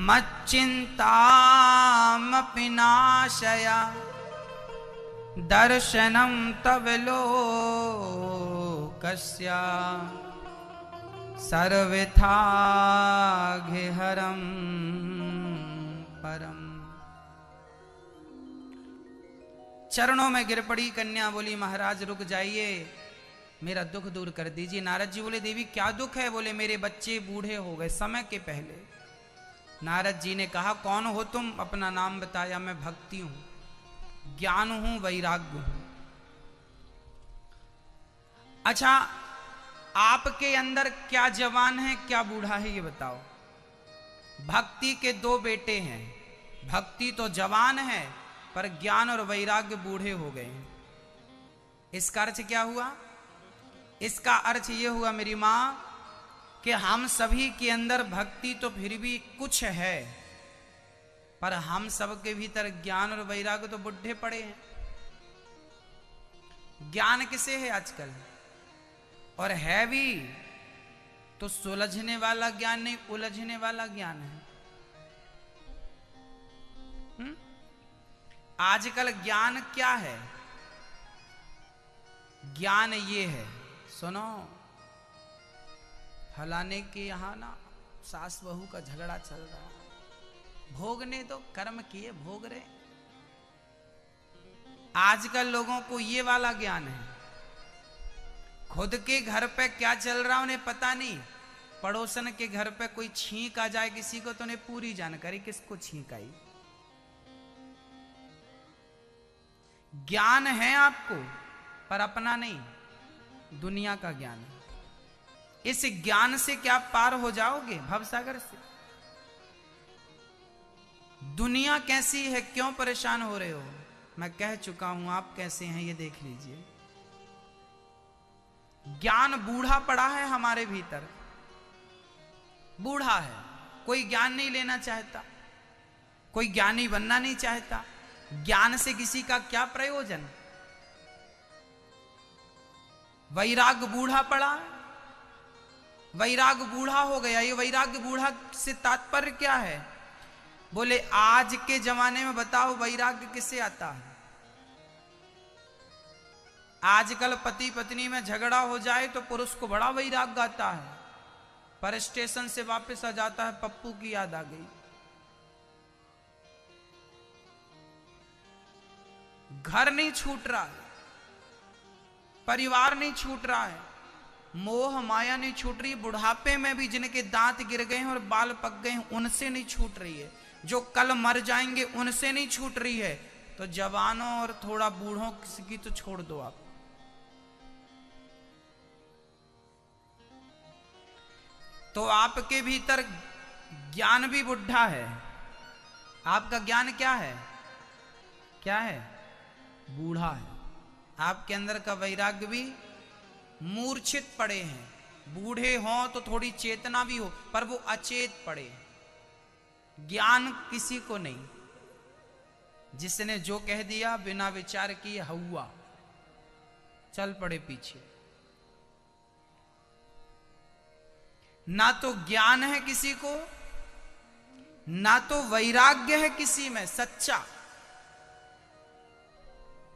मच्चिन्तामपि नाशय दर्शनं तव लोकस्य सर्वथा गेहरं परम। चरणों में गिर पड़ी कन्या, बोली महाराज रुक जाइए, मेरा दुख दूर कर दीजिए। नारद जी बोले देवी क्या दुख है? बोले मेरे बच्चे बूढ़े हो गए समय के पहले। नारद जी ने कहा कौन हो तुम? अपना नाम बताया, मैं भक्ति हूं, ज्ञान हूं, वैराग्य हूं। अच्छा आपके अंदर क्या जवान है क्या बूढ़ा है ये बताओ। भक्ति के दो बेटे हैं, भक्ति तो जवान है पर ज्ञान और वैराग्य बूढ़े हो गए हैं। इसका अर्थ क्या हुआ? इसका अर्थ ये हुआ मेरी मां कि हम सभी के अंदर भक्ति तो फिर भी कुछ है, पर हम सबके भीतर ज्ञान और वैराग्य तो बुढ़े पड़े हैं। ज्ञान किसे है आजकल? और है भी तो सुलझने वाला ज्ञान नहीं, उलझने वाला ज्ञान है। आजकल ज्ञान क्या है? ज्ञान ये है, सुनो फलाने के यहां ना सास बहू का झगड़ा चल रहा है, भोगने तो कर्म किए भोग रहे। आजकल लोगों को ये वाला ज्ञान है, खुद के घर पे क्या चल रहा उन्हें पता नहीं, पड़ोसन के घर पे कोई छींक आ जाए किसी को तो उन्हें पूरी जानकारी किसको छींक आई। ज्ञान है आपको पर अपना नहीं, दुनिया का ज्ञान है। इस ज्ञान से क्या पार हो जाओगे भवसागर से? दुनिया कैसी है, क्यों परेशान हो रहे हो? मैं कह चुका हूं, आप कैसे हैं ये देख लीजिए। ज्ञान बूढ़ा पड़ा है हमारे भीतर, बूढ़ा है, कोई ज्ञान नहीं लेना चाहता, कोई ज्ञानी बनना नहीं चाहता। ज्ञान से किसी का क्या प्रयोजन? वैराग्य बूढ़ा पड़ा है, वैराग्य बूढ़ा हो गया। ये वैराग्य बूढ़ा से तात्पर्य क्या है? बोले आज के जमाने में बताओ वैराग्य किससे आता है? आजकल पति पत्नी में झगड़ा हो जाए तो पुरुष को बड़ा वैराग्य आता है, पर स्टेशन से वापस आ जाता है पप्पू की याद आ गई। घर नहीं छूट रहा है, परिवार नहीं छूट रहा है, मोह माया नहीं छूट रही। बुढ़ापे में भी जिनके दांत गिर गए हैं और बाल पक गए हैं उनसे नहीं छूट रही है, जो कल मर जाएंगे उनसे नहीं छूट रही है। तो जवानों और थोड़ा बूढ़ों की तो छोड़ दो आप। तो आपके भीतर ज्ञान भी बुढ़ा है। आपका ज्ञान क्या है? क्या है? बूढ़ा है। आपके अंदर का वैराग्य भी मूर्छित पड़े हैं। बूढ़े हों तो थोड़ी चेतना भी हो, पर वो अचेत पड़े, ज्ञान किसी को नहीं। जिसने जो कह दिया बिना विचार किए हुआ, चल पड़े पीछे। ना तो ज्ञान है किसी को, ना तो वैराग्य है किसी में सच्चा।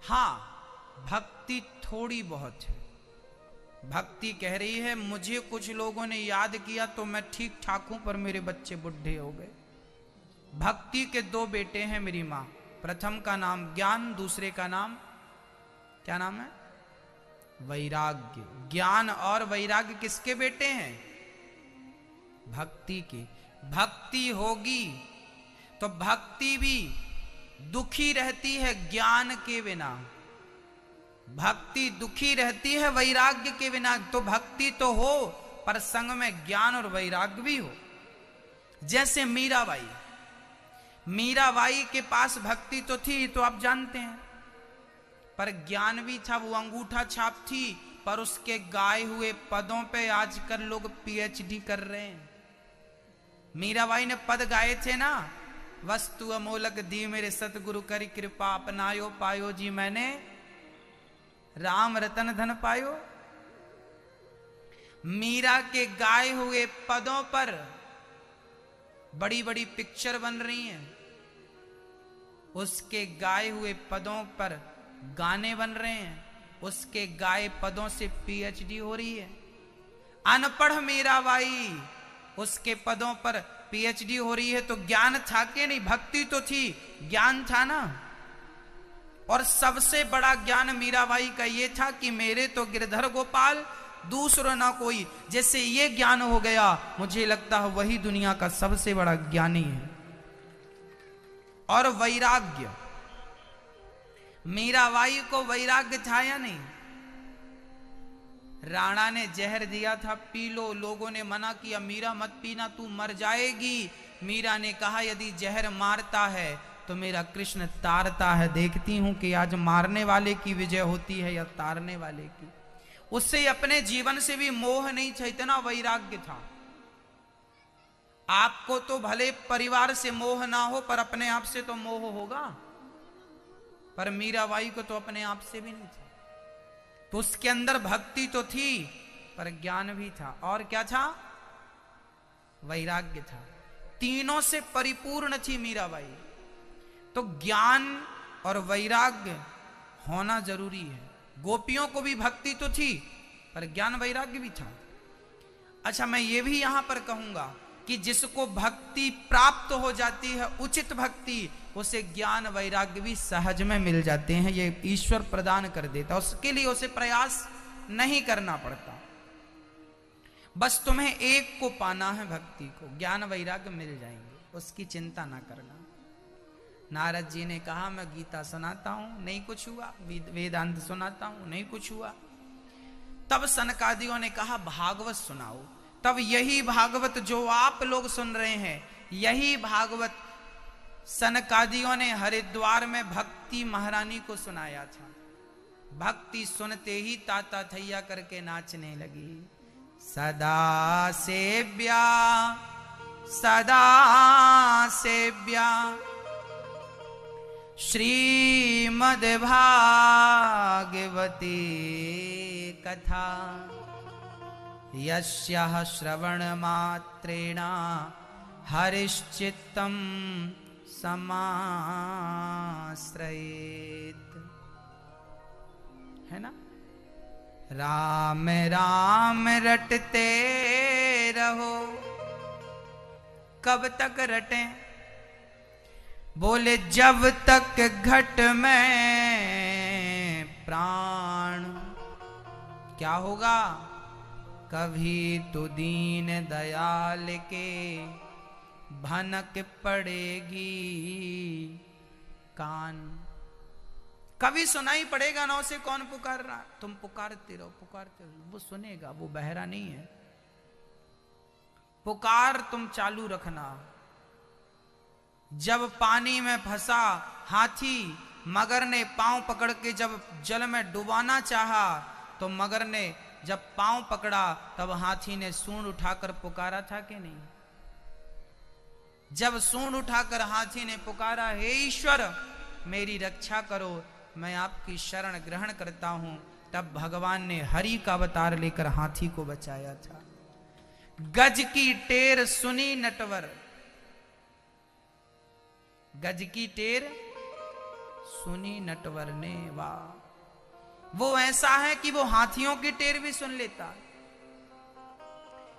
हां भक्ति थोड़ी बहुत है। भक्ति कह रही है मुझे कुछ लोगों ने याद किया तो मैं ठीक ठाक हूं, पर मेरे बच्चे बुढ़े हो गए। भक्ति के दो बेटे हैं मेरी मां, प्रथम का नाम ज्ञान, दूसरे का नाम क्या नाम है? वैराग्य। ज्ञान और वैराग्य किसके बेटे हैं? भक्ति के। भक्ति होगी तो भक्ति भी दुखी रहती है ज्ञान के बिना, भक्ति दुखी रहती है वैराग्य के बिना। तो भक्ति तो हो पर संग में ज्ञान और वैराग्य भी हो। जैसे मीराबाई, मीराबाई के पास भक्ति तो थी तो आप जानते हैं, पर ज्ञान भी था, वो अंगूठा छाप थी, पर उसके गाए हुए पदों पे आजकल लोग पीएचडी कर रहे हैं। मीराबाई ने पद गाए थे ना, वस्तु अमोलक दी मेरे सतगुरु करी कृपा, अपनायो पायो जी मैंने राम रतन धन पायो। मीरा के गाए हुए पदों पर बड़ी बड़ी पिक्चर बन रही हैं, उसके गाए हुए पदों पर गाने बन रहे हैं, उसके गाए पदों से पीएचडी हो रही है। अनपढ़ मीराबाई, उसके पदों पर पीएचडी हो रही है, तो ज्ञान था कि नहीं? भक्ति तो थी, ज्ञान था ना। और सबसे बड़ा ज्ञान मीराबाई का ये था कि मेरे तो गिरधर गोपाल, दूसरा ना कोई। जैसे ये ज्ञान हो गया, मुझे लगता है वही दुनिया का सबसे बड़ा ज्ञानी है। और वैराग्य, मीराबाई को वैराग्य था या नहीं? राणा ने जहर दिया था, पी लो, लोगों ने मना किया, मीरा मत पीना, तू मर जाएगी। मीरा ने कहा यदि जहर मारता है तो मेरा कृष्ण तारता है, देखती हूं कि आज मारने वाले की विजय होती है या तारने वाले की। उससे अपने जीवन से भी मोह नहीं था, इतना वैराग्य था। आपको तो भले परिवार से मोह ना हो, पर अपने आप से तो मोह होगा। पर मीराबाई को तो अपने आप से भी नहीं था। तो उसके अंदर भक्ति तो थी, पर ज्ञान भी था। और क्या था? वैराग्य था। तीनों से परिपूर्ण थी मीराबाई। तो ज्ञान और वैराग्य होना जरूरी है। गोपियों को भी भक्ति तो थी, पर ज्ञान वैराग्य भी था। अच्छा, मैं ये भी यहां पर कहूंगा कि जिसको भक्ति प्राप्त हो जाती है, उचित भक्ति, उसे ज्ञान वैराग्य भी सहज में मिल जाते हैं। ये ईश्वर प्रदान कर देता, उसके लिए उसे प्रयास नहीं करना पड़ता। बस तुम्हें एक को पाना है, भक्ति को, ज्ञान वैराग्य मिल जाएंगे, उसकी चिंता ना करना। नारद जी ने कहा मैं गीता सुनाता हूं, नहीं कुछ हुआ। वेदांत सुनाता हूं, नहीं कुछ हुआ। तब सनकादियों ने कहा भागवत सुनाओ। तब यही भागवत जो आप लोग सुन रहे हैं, यही भागवत सनकादियों ने हरिद्वार में भक्ति महारानी को सुनाया था। भक्ति सुनते ही ताता थैया करके नाचने लगी। सदा सेव्या सदा सेव्या श्रीमद्भागवती कथा, यस्याः श्रवणमात्रेण हरिश्चित्तं समाश्रयेत्। है ना? राम राम रटते रहो, कब तक रटें? बोले जब तक घट में प्राण। क्या होगा? कभी तो दीन दयाल के भनक पड़ेगी कान। कभी सुनाई पड़ेगा ना उसे कौन पुकार रहा, तुम पुकारते रहो पुकारते रहो, वो सुनेगा, वो बहरा नहीं है। पुकार तुम चालू रखना। जब पानी में फंसा हाथी, मगर ने पांव पकड़ के जब जल में डुबाना चाहा, तो मगर ने जब पांव पकड़ा तब हाथी ने सूंड उठाकर पुकारा था कि नहीं? जब सूंड उठाकर हाथी ने पुकारा, हे ईश्वर मेरी रक्षा करो, मैं आपकी शरण ग्रहण करता हूं, तब भगवान ने हरि का अवतार लेकर हाथी को बचाया था। गज की टेर सुनी नटवर, गज की टेर सुनी नटवर ने। वाह, वो ऐसा है कि वो हाथियों की टेर भी सुन लेता।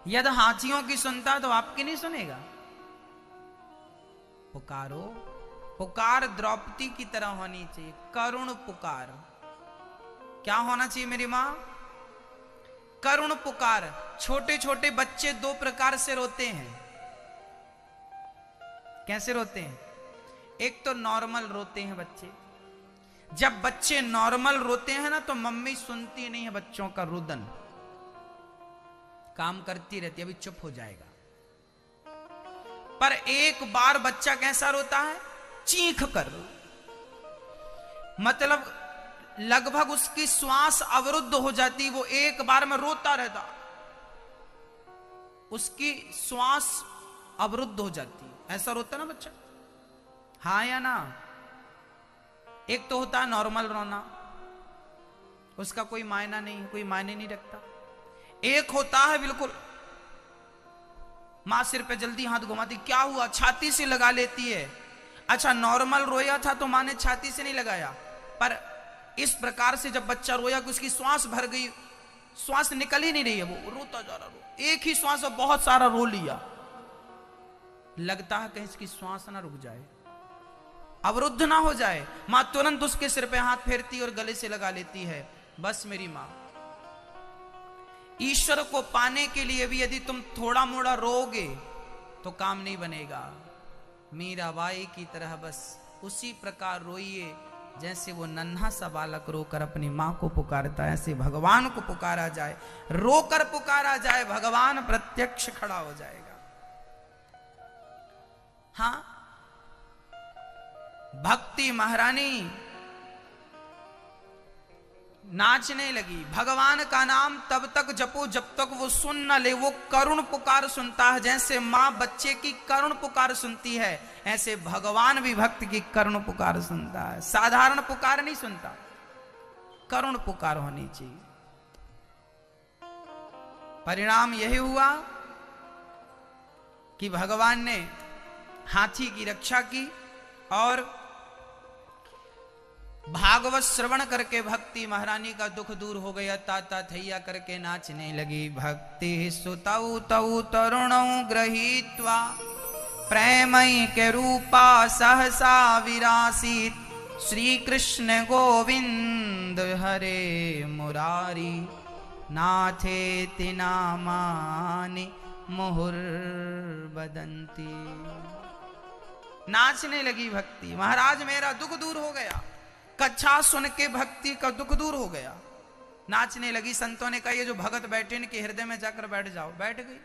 यदि हाथियों की सुनता तो आपकी नहीं सुनेगा। पुकारो, पुकार द्रौपदी की तरह होनी चाहिए, करुण पुकार। क्या होना चाहिए मेरी मां? करुण पुकार। छोटे छोटे बच्चे दो प्रकार से रोते हैं। कैसे रोते हैं? एक तो नॉर्मल रोते हैं बच्चे। जब बच्चे नॉर्मल रोते हैं ना, तो मम्मी सुनती नहीं है बच्चों का रुदन, काम करती रहती है, अभी चुप हो जाएगा। पर एक बार बच्चा कैसा रोता है? चीख कर। मतलब लगभग उसकी श्वास अवरुद्ध हो जाती, वो एक बार में रोता रहता, उसकी श्वास अवरुद्ध हो जाती। ऐसा रोता ना बच्चा, हाँ या ना? एक तो होता है नॉर्मल रोना, उसका कोई मायना नहीं, कोई मायने नहीं रखता। एक होता है बिल्कुल, मां सिर पे जल्दी हाथ घुमाती, क्या हुआ, छाती से लगा लेती है। अच्छा नॉर्मल रोया था तो मां ने छाती से नहीं लगाया, पर इस प्रकार से जब बच्चा रोया कि उसकी श्वास भर गई, श्वास निकल ही नहीं रही है, वो रोता जा रहा, एक ही श्वास में बहुत सारा रो लिया, लगता है कहीं इसकी श्वास ना रुक जाए, अवरुद्ध ना हो जाए। मां तुरंत उसके सिर पे हाथ फेरती और गले से लगा लेती है। बस मेरी मां, ईश्वर को पाने के लिए भी यदि तुम थोड़ा मोड़ा रोगे तो काम नहीं बनेगा। मीराबाई की तरह बस उसी प्रकार रोइए जैसे वो नन्हा सा बालक रोकर अपनी मां को पुकारता है, ऐसे भगवान को पुकारा जाए, रोकर पुकारा जाए, भगवान प्रत्यक्ष खड़ा हो जाएगा। हां, भक्ति महारानी नाचने लगी। भगवान का नाम तब तक जपो जब तक वो सुन न ले। वो करुण पुकार सुनता है, जैसे मां बच्चे की करुण पुकार सुनती है, ऐसे भगवान भी भक्त की करुण पुकार सुनता है। साधारण पुकार नहीं सुनता, करुण पुकार होनी चाहिए। परिणाम यही हुआ कि भगवान ने हाथी की रक्षा की और भागवत श्रवण करके भक्ति महारानी का दुख दूर हो गया। ताता थैया करके नाचने लगी। भक्ति सुतौ तौ तरुणौ गृहीत्वा प्रेमई के रूपा सहसा विरासीत। श्री कृष्ण गोविंद हरे मुरारी नाथेति नामानि मुहुर्वदन्ति। नाचने लगी भक्ति, महाराज मेरा दुख दूर हो गया। कथा सुन के भक्ति का दुख दूर हो गया। नाचने लगी। संतों ने कहा ये जो भगत बैठे इनके हृदय में जाकर बैठ जाओ। बैठ गई।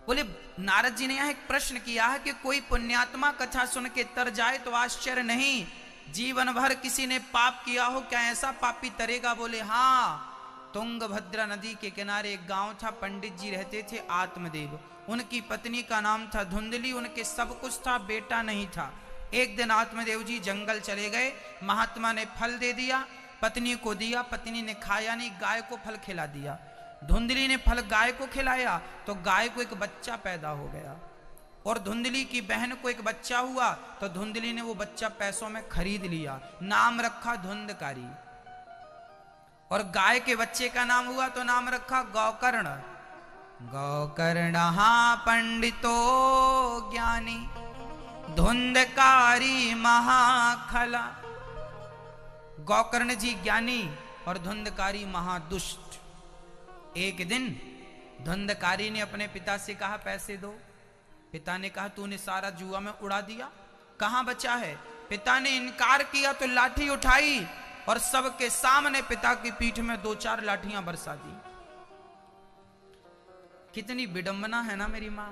बोले नारद जी ने यहां एक प्रश्न किया है कि कोई पुण्यात्मा कथा सुन के तर जाए तो आश्चर्य नहीं, जीवन भर किसी ने पाप किया हो, क्या ऐसा पापी तरेगा? बोले हाँ, तुंगभद्रा नदी के किनारे एक गांव था, पंडित जी रहते थे आत्मदेव। उनकी पत्नी का नाम था धुंधली, उनके सब कुछ था, बेटा नहीं था। एक दिन आत्मदेव जी जंगल चले गए, महात्मा ने फल दे दिया, पत्नी को दिया, पत्नी ने खाया नहीं, गाय को फल खिला दिया। धुंधली ने फल गाय को खिलाया तो गाय को एक बच्चा पैदा हो गया, और धुंधली की बहन को एक बच्चा हुआ तो धुंधली ने वो बच्चा पैसों में खरीद लिया, नाम रखा धुंधकारी। और गाय के बच्चे का नाम हुआ तो नाम रखा गौकर्ण। गौकर्ण हाँ पंडितो ज्ञानी धुंधकारी महाखला। गौकर्ण जी ज्ञानी और धुंधकारी महादुष्ट। एक दिन धुंधकारी ने अपने पिता से कहा पैसे दो। पिता ने कहा तूने सारा जुआ में उड़ा दिया, कहां बचा है? पिता ने इनकार किया तो लाठी उठाई और सबके सामने पिता की पीठ में 2-4 लाठियां बरसा दी। कितनी विडंबना है ना मेरी मां।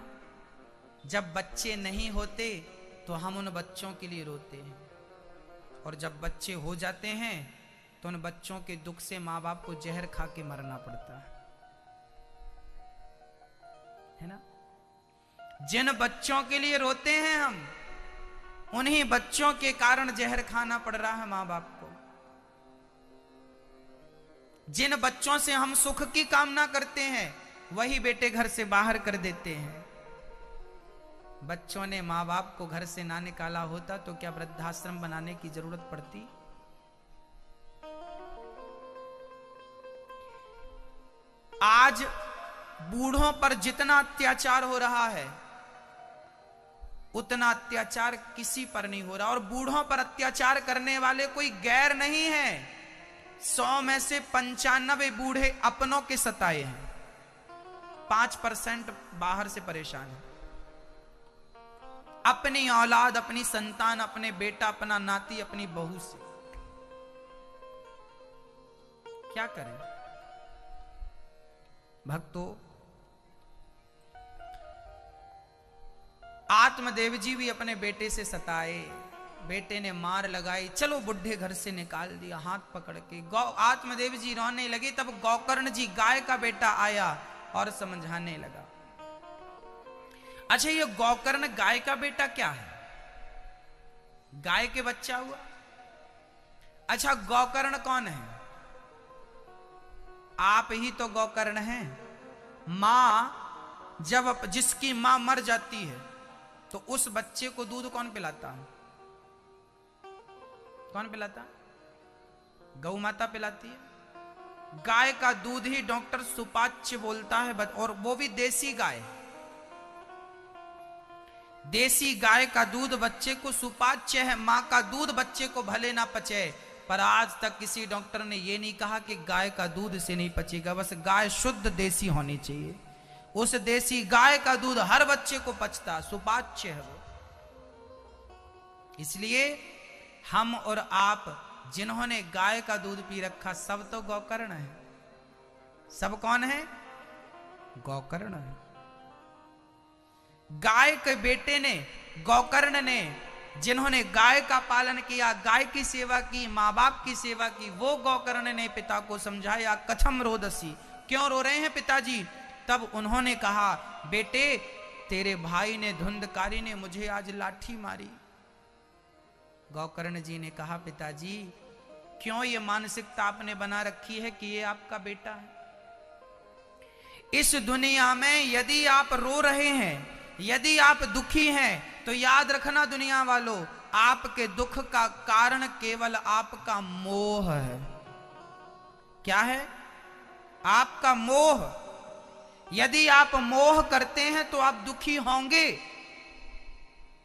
जब बच्चे नहीं होते तो हम उन बच्चों के लिए रोते हैं, और जब बच्चे हो जाते हैं तो उन बच्चों के दुख से मां बाप को जहर खा के मरना पड़ता है ना। जिन बच्चों के लिए रोते हैं हम, उन्हीं बच्चों के कारण जहर खाना पड़ रहा है मां बाप को। जिन बच्चों से हम सुख की कामना करते हैं, वही बेटे घर से बाहर कर देते हैं। बच्चों ने मां बाप को घर से ना निकाला होता तो क्या वृद्धाश्रम बनाने की जरूरत पड़ती? आज बूढ़ों पर जितना अत्याचार हो रहा है उतना अत्याचार किसी पर नहीं हो रहा, और बूढ़ों पर अत्याचार करने वाले कोई गैर नहीं है। 100 में से 95 बूढ़े अपनों के सताए हैं, 5% बाहर से परेशान है। अपनी औलाद, अपनी संतान, अपने बेटा, अपना नाती, अपनी बहू से क्या करें? भक्तों, आत्मदेव जी भी अपने बेटे से सताए, बेटे ने मार लगाई, चलो बुढ़े घर से निकाल दिया हाथ पकड़ के। आत्मदेव जी रोने लगे, तब गौकर्ण जी गाय का बेटा आया और समझाने लगा। अच्छा, ये गौकर्ण गाय का बेटा क्या है? गाय के बच्चा हुआ। अच्छा, गौकर्ण कौन है? आप ही तो गौकर्ण हैं। मां जब जिसकी मां मर जाती है तो उस बच्चे को दूध कौन पिलाता है? कौन पिलाता? गौ माता पिलाती है। गाय का दूध ही डॉक्टर सुपाच्य बोलता है, और वो भी देसी गाय। देसी गाय का दूध बच्चे को सुपाच्य है। मां का दूध बच्चे को भले ना पचे, पर आज तक किसी डॉक्टर ने यह नहीं कहा कि गाय का दूध से नहीं पचेगा। बस गाय शुद्ध देसी होनी चाहिए। उस देसी गाय का दूध हर बच्चे को पचता, सुपाच्य है वो। इसलिए हम और आप जिन्होंने गाय का दूध पी रखा, सब तो गौकर्ण है। सब कौन है? गौकर्ण है। गाय के बेटे ने, गौकर्ण ने, जिन्होंने गाय का पालन किया, गाय की सेवा की, मां बाप की सेवा की, वो गौकर्ण ने पिता को समझाया, कथम रोदसी, क्यों रो रहे हैं पिताजी? तब उन्होंने कहा, बेटे तेरे भाई ने, धुंधकारी ने मुझे आज लाठी मारी। गौकर्ण जी ने कहा, पिताजी क्यों ये मानसिकता आपने बना रखी है कि ये आपका बेटा है? इस दुनिया में यदि आप रो रहे हैं, यदि आप दुखी हैं, तो याद रखना दुनिया वालों, आपके दुख का कारण केवल आपका मोह है। क्या है? आपका मोह। यदि आप मोह करते हैं तो आप दुखी होंगे।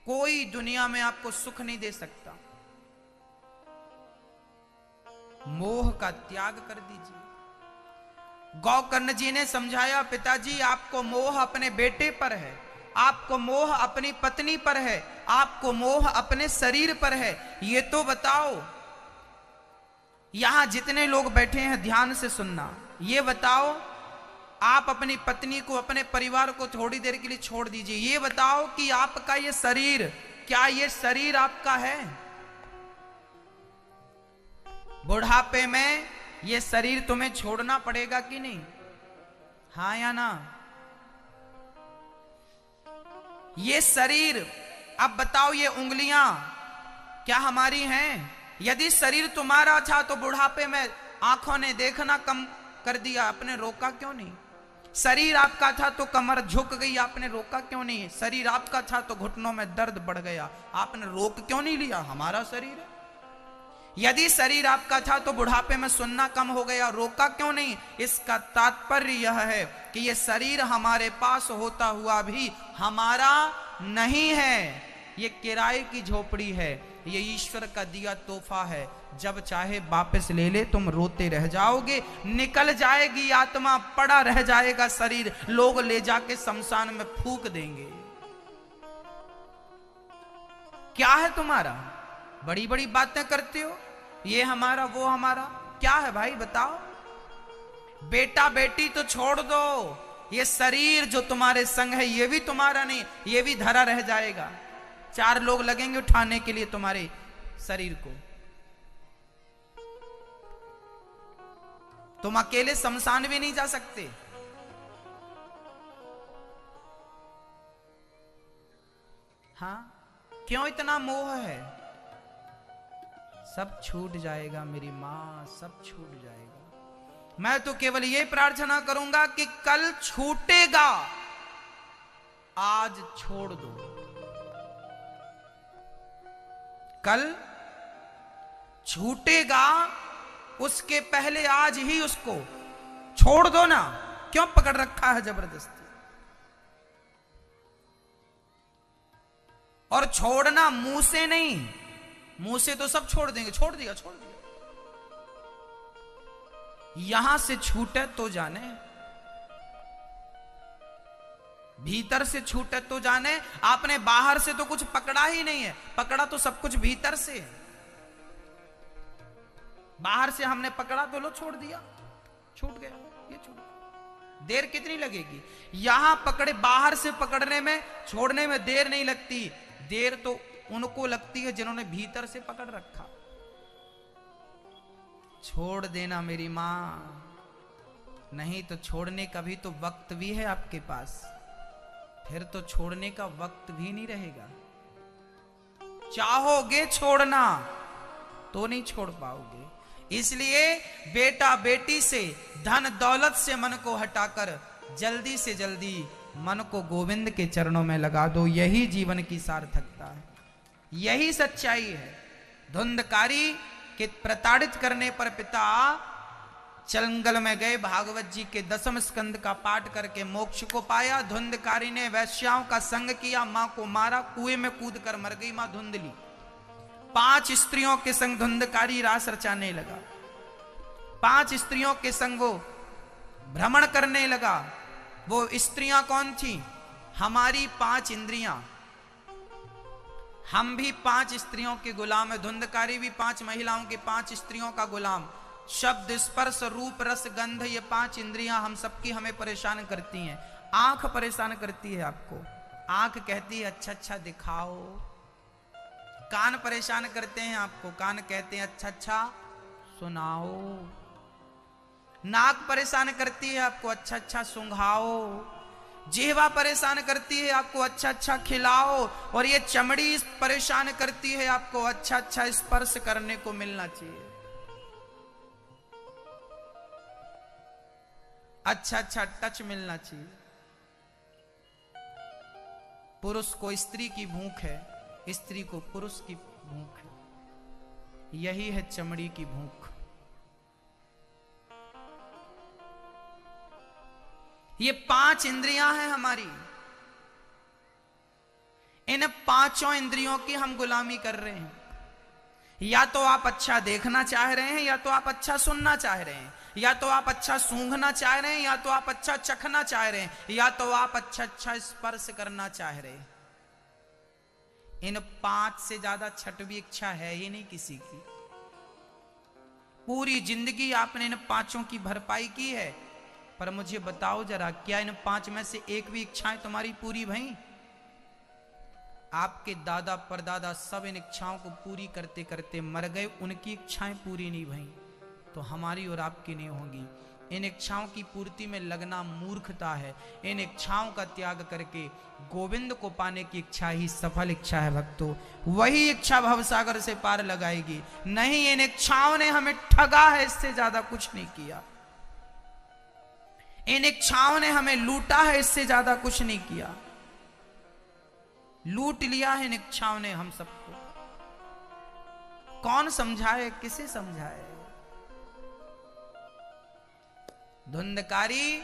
कोई दुनिया में आपको सुख नहीं दे सकता। मोह का त्याग कर दीजिए। गौकर्ण जी ने समझाया, पिताजी आपको मोह अपने बेटे पर है, आपको मोह अपनी पत्नी पर है, आपको मोह अपने शरीर पर है। ये तो बताओ, यहां जितने लोग बैठे हैं ध्यान से सुनना, ये बताओ, आप अपनी पत्नी को, अपने परिवार को थोड़ी देर के लिए छोड़ दीजिए। ये बताओ कि आपका ये शरीर, क्या ये शरीर आपका है? बुढ़ापे में ये शरीर तुम्हें छोड़ना पड़ेगा कि नहीं? हाँ या ना? ये शरीर, अब बताओ, ये उंगलियां क्या हमारी हैं? यदि शरीर तुम्हारा था तो बुढ़ापे में आंखों ने देखना कम कर दिया, आपने रोका क्यों नहीं? शरीर आपका था तो कमर झुक गई, आपने रोका क्यों नहीं? शरीर आपका था तो घुटनों में दर्द बढ़ गया, आपने रोक क्यों नहीं लिया? हमारा शरीर है। यदि शरीर आपका था तो बुढ़ापे में सुनना कम हो गया, रोका क्यों नहीं? इसका तात्पर्य यह है कि यह शरीर हमारे पास होता हुआ भी हमारा नहीं है। ये किराए की झोपड़ी है, ये ईश्वर का दिया तोहफा है। जब चाहे वापस ले ले, तुम रोते रह जाओगे। निकल जाएगी आत्मा, पड़ा रह जाएगा शरीर, लोग ले जाके शमशान में फूंक देंगे। क्या है तुम्हारा? बड़ी बड़ी बातें करते हो, ये हमारा वो हमारा। क्या है भाई बताओ? बेटा बेटी तो छोड़ दो, ये शरीर जो तुम्हारे संग है ये भी तुम्हारा नहीं, ये भी धरा रह जाएगा। चार लोग लगेंगे उठाने के लिए तुम्हारे शरीर को। तुम अकेले शमशान भी नहीं जा सकते। हाँ, क्यों इतना मोह है? सब छूट जाएगा मेरी मां, सब छूट जाएगा। मैं तो केवल ये प्रार्थना करूंगा कि कल छूटेगा, आज छोड़ दो। कल छूटेगा, उसके पहले आज ही उसको छोड़ दो ना। क्यों पकड़ रखा है जबरदस्ती? और छोड़ना मुंह से नहीं, मुंह से तो सब छोड़ देंगे, छोड़ दिया छोड़ दिया। यहां से छूटे तो जाने, भीतर से छूटे तो जाने। आपने बाहर से तो कुछ पकड़ा ही नहीं है, पकड़ा तो सब कुछ भीतर से है। बाहर से हमने पकड़ा तो लो छोड़ दिया, छूट गया, ये छूट गया। देर कितनी लगेगी? यहां पकड़े, बाहर से पकड़ने में, छोड़ने में देर नहीं लगती। देर तो उनको लगती है जिन्होंने भीतर से पकड़ रखा। छोड़ देना मेरी मां, नहीं तो छोड़ने का भी तो वक्त भी है आपके पास, फिर तो छोड़ने का वक्त भी नहीं रहेगा। चाहोगे छोड़ना तो नहीं छोड़ पाओगे। इसलिए बेटा बेटी से, धन दौलत से मन को हटाकर जल्दी से जल्दी मन को गोविंद के चरणों में लगा दो। यही जीवन की सार्थकता है, यही सच्चाई है। धुंधकारी के प्रताड़ित करने पर पिता जंगल में गए, भागवत जी के 10वें स्कंद का पाठ करके मोक्ष को पाया। धुंधकारी ने वैश्याओं का संग किया, मां को मारा, कुएं में कूद कर मर गई मां धुंधली। 5 स्त्रियों के संग धुंधकारी रास रचाने लगा, 5 स्त्रियों के संग वो भ्रमण करने लगा। वो स्त्रियां कौन थी? हमारी 5 इंद्रियां। हम भी 5 स्त्रियों के गुलाम है, धुंधकारी भी 5 महिलाओं के 5 स्त्रियों का गुलाम। शब्द, स्पर्श, रूप, रस, गंध, ये 5 इंद्रियां हम सबकी हमें परेशान करती हैं। आंख परेशान करती है आपको, आंख कहती है अच्छा अच्छा दिखाओ। कान परेशान करते हैं आपको, कान कहते हैं अच्छा अच्छा सुनाओ। नाक परेशान करती है आपको, अच्छा अच्छा सूंघाओ। जिह्वा परेशान करती है आपको, अच्छा अच्छा खिलाओ। और ये चमड़ी परेशान करती है आपको, अच्छा अच्छा स्पर्श करने को मिलना चाहिए, अच्छा अच्छा टच मिलना चाहिए। पुरुष को स्त्री की भूख है, स्त्री को पुरुष की भूख है। यही है चमड़ी की भूख। ये 5 इंद्रियां हैं हमारी, इन 5 इंद्रियों की हम गुलामी कर रहे हैं। या तो आप अच्छा देखना चाह रहे हैं, या तो आप अच्छा सुनना चाह रहे हैं, या तो आप अच्छा सूंघना चाह रहे हैं, या तो आप अच्छा चखना चाह रहे हैं, या तो आप अच्छा अच्छा स्पर्श करना चाह रहे हैं। इन 5 से ज्यादा छठवीं इच्छा है ही नहीं किसी की। पूरी जिंदगी आपने इन 5 की भरपाई की है, पर मुझे बताओ जरा, क्या इन 5 में से एक भी इच्छाएं तुम्हारी पूरी भई? आपके दादा परदादा सब इन इच्छाओं को पूरी करते करते मर गए, उनकी इच्छाएं पूरी नहीं भई, तो हमारी और आपकी नहीं होंगी। इन इच्छाओं की पूर्ति में लगना मूर्खता है। इन इच्छाओं का त्याग करके गोविंद को पाने की इच्छा ही सफल इच्छा है भक्तों। वही इच्छा भवसागर से पार लगाएगी। नहीं, इन इच्छाओं ने हमें ठगा है, इससे ज्यादा कुछ नहीं किया। इन इच्छाओं ने हमें लूटा है, इससे ज्यादा कुछ नहीं किया। लूट लिया है इन इच्छाओं ने हम सबको। कौन समझाए, किसे समझाए? धुंधकारी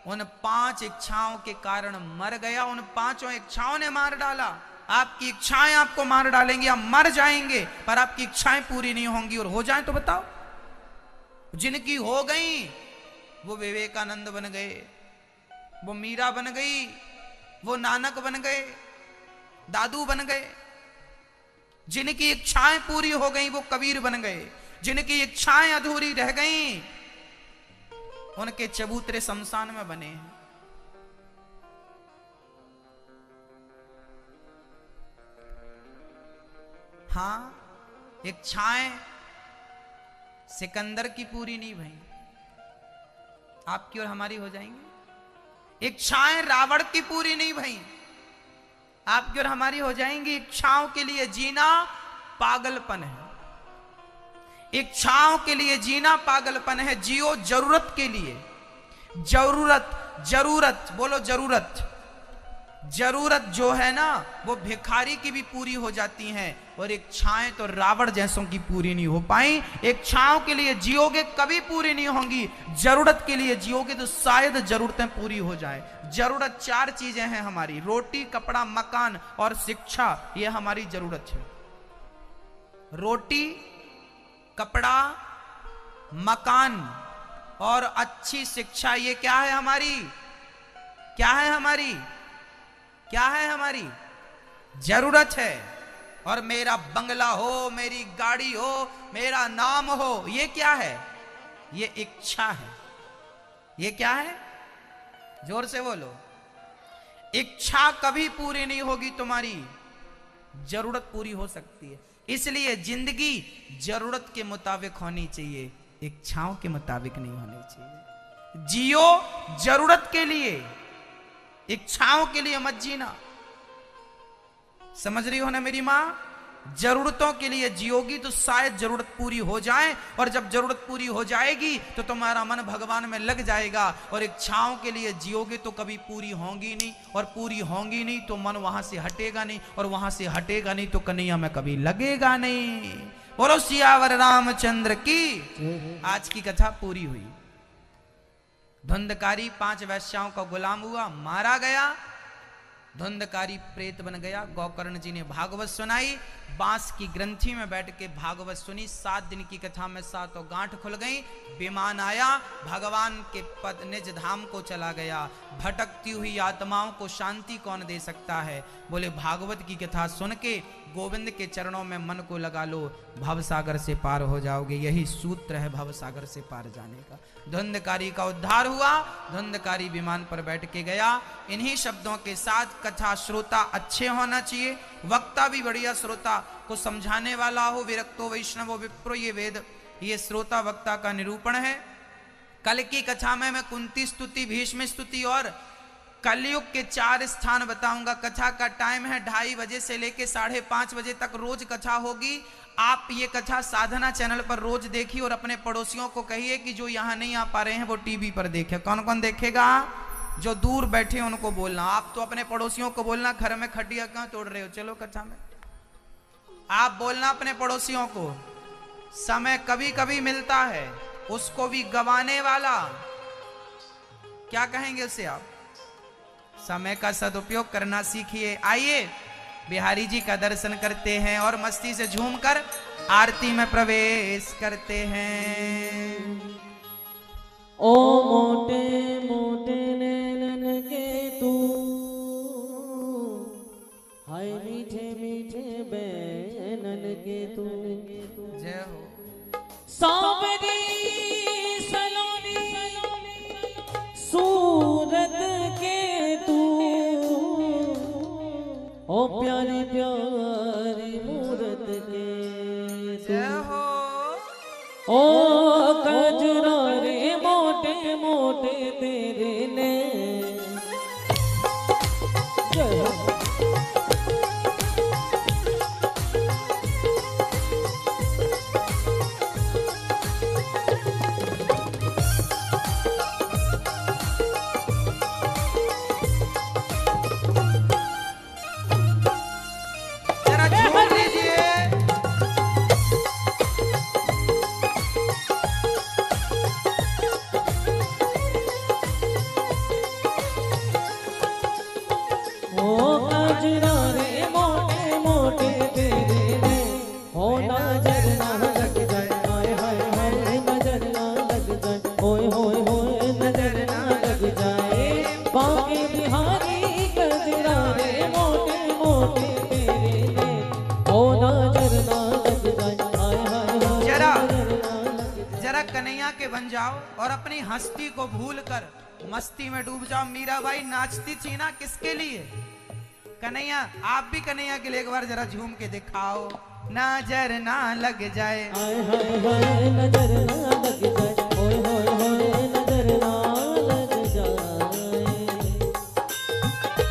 उन 5 इच्छाओं के कारण मर गया। उन 5 इच्छाओं ने मार डाला। आपकी इच्छाएं आपको मार डालेंगी, आप मर जाएंगे, पर आपकी इच्छाएं पूरी नहीं होंगी। और हो जाए तो बताओ, जिनकी हो गई वो विवेकानंद बन गए, वो मीरा बन गई, वो नानक बन गए, दादू बन गए। जिनकी इच्छाएं पूरी हो गई वो कबीर बन गए। जिनकी इच्छाएं अधूरी रह गईं उनके चबूतरे शमशान में बने हैं। हां, इच्छाएं सिकंदर की पूरी नहीं भई, आपकी और हमारी हो जाएंगी। इच्छाएं रावण की पूरी नहीं भई, आपकी और हमारी हो जाएंगी। इच्छाओं के लिए जीना पागलपन है। इच्छाओं के लिए जीना पागलपन है। जियो जरूरत के लिए। जरूरत, जरूरत बोलो, जरूरत। जरूरत जो है ना वो भिखारी की भी पूरी हो जाती हैं, और इच्छाएं तो रावण जैसों की पूरी नहीं हो पाई। इच्छाओं के लिए जियोगे कभी पूरी नहीं होंगी, जरूरत के लिए जियोगे तो शायद जरूरतें पूरी हो जाए। जरूरत 4 चीजें हैं हमारी, रोटी, कपड़ा, मकान और शिक्षा। ये हमारी जरूरत है। रोटी, कपड़ा, मकान और अच्छी शिक्षा, ये क्या है हमारी? क्या है हमारी? क्या है हमारी? जरूरत है। और मेरा बंगला हो, मेरी गाड़ी हो, मेरा नाम हो, ये क्या है? ये इच्छा है। ये क्या है? जोर से बोलो। इच्छा कभी पूरी नहीं होगी तुम्हारी। जरूरत पूरी हो सकती है। इसलिए जिंदगी जरूरत के मुताबिक होनी चाहिए, इच्छाओं के मुताबिक नहीं होनी चाहिए। जियो जरूरत के लिए, इच्छाओं के लिए मत जीना। समझ रही हो ना मेरी मां? जरूरतों के लिए जियोगी तो शायद जरूरत पूरी हो जाए, और जब जरूरत पूरी हो जाएगी तो तुम्हारा मन भगवान में लग जाएगा। और इच्छाओं के लिए जियोगे तो कभी पूरी होंगी नहीं, और पूरी होंगी नहीं तो मन वहां से हटेगा नहीं, और वहां से हटेगा नहीं तो कन्हैया में कभी लगेगा नहीं। बोलो सियावर रामचंद्र की। आज की कथा पूरी हुई। धुंधकारी 5 वैश्याओं का गुलाम हुआ, मारा गया। धुंधकारी प्रेत बन गया। गोकर्ण जी ने भागवत सुनाई, बांस की ग्रंथि में बैठ के भागवत सुनी। 7 दिन की कथा में 7 गांठ खुल गई। विमान आया, भगवान के पद निज धाम को चला गया। भटकती हुई आत्माओं को शांति कौन दे सकता है? बोले भागवत की कथा सुन के गोविंद के चरणों में मन को लगा लो, भवसागर से पार हो जाओगे। यही सूत्र है भवसागर से पार जाने का। धुंधकारी का उद्धार हुआ। धुंधकारी विमान पर बैठ के गया। इन्हीं शब्दों के साथ कथा श्रोता अच्छे होना चाहिए, वक्ता भी बढ़िया श्रोता को समझाने वाला हो। विरक्तो वैष्णवो विप्रो, ये वेद, ये श्रोता वक्ता का निरूपण है। कल की कथा में मैं कुंती स्तुति, भीष्म स्तुति और कलयुग के 4 स्थान बताऊंगा। कथा का टाइम है 2:30 बजे से लेके 5:30 बजे तक रोज कथा होगी। आप ये कथा साधना चैनल पर रोज देखिए, और अपने पड़ोसियों को कहिए कि जो यहाँ नहीं आ पा रहे हैं वो टीवी पर देखे। कौन कौन देखेगा? जो दूर बैठे उनको बोलना। आप तो अपने पड़ोसियों को बोलना, घर में खटिया कहाँ तोड़ रहे हो, चलो कथा में। आप बोलना अपने पड़ोसियों को, समय कभी कभी मिलता है, उसको भी गवाने वाला। क्या कहेंगे उसे आप? समय का सदुपयोग करना सीखिए। आइए बिहारी जी का दर्शन करते हैं और मस्ती से झूमकर आरती में प्रवेश करते हैं। ओ मोटे मोटे नैनन के तू, हाय मीठे मीठे बैनन के तू। जय हो। सांवरी सलोनी सूरत के तू, ओ प्यारी प्यारी मूरत के जय हो। ओ कजरा रे मोटे मोटे तेरे ने। जय हो। जरा झूम लीजिए। ओ कजरा रे मोटे मोटे तेरे ने, हो नजर ना लग जाए, हाय हाय हाय नजर ना लग जाए, ओए होए होए नजर ना लग जाए। बाकी बिहारी कजरा रे मोटे मोटे तेरे ने, हो नजर ना लग जाए, हाय हाय हाय जरा नजर ना लग जाए। जरा कन्हैया के बन जाओ और अपनी हस्ती को भूल कर मस्ती में डूब जाओ। मीराबाई नाचती थी ना किसके लिए? कन्हैया, आप भी कन्हैया के लिए एक बार जरा झूम के दिखाओ। नजर ना लग जाए, हाय हाय हाय नजर ना लग जाए,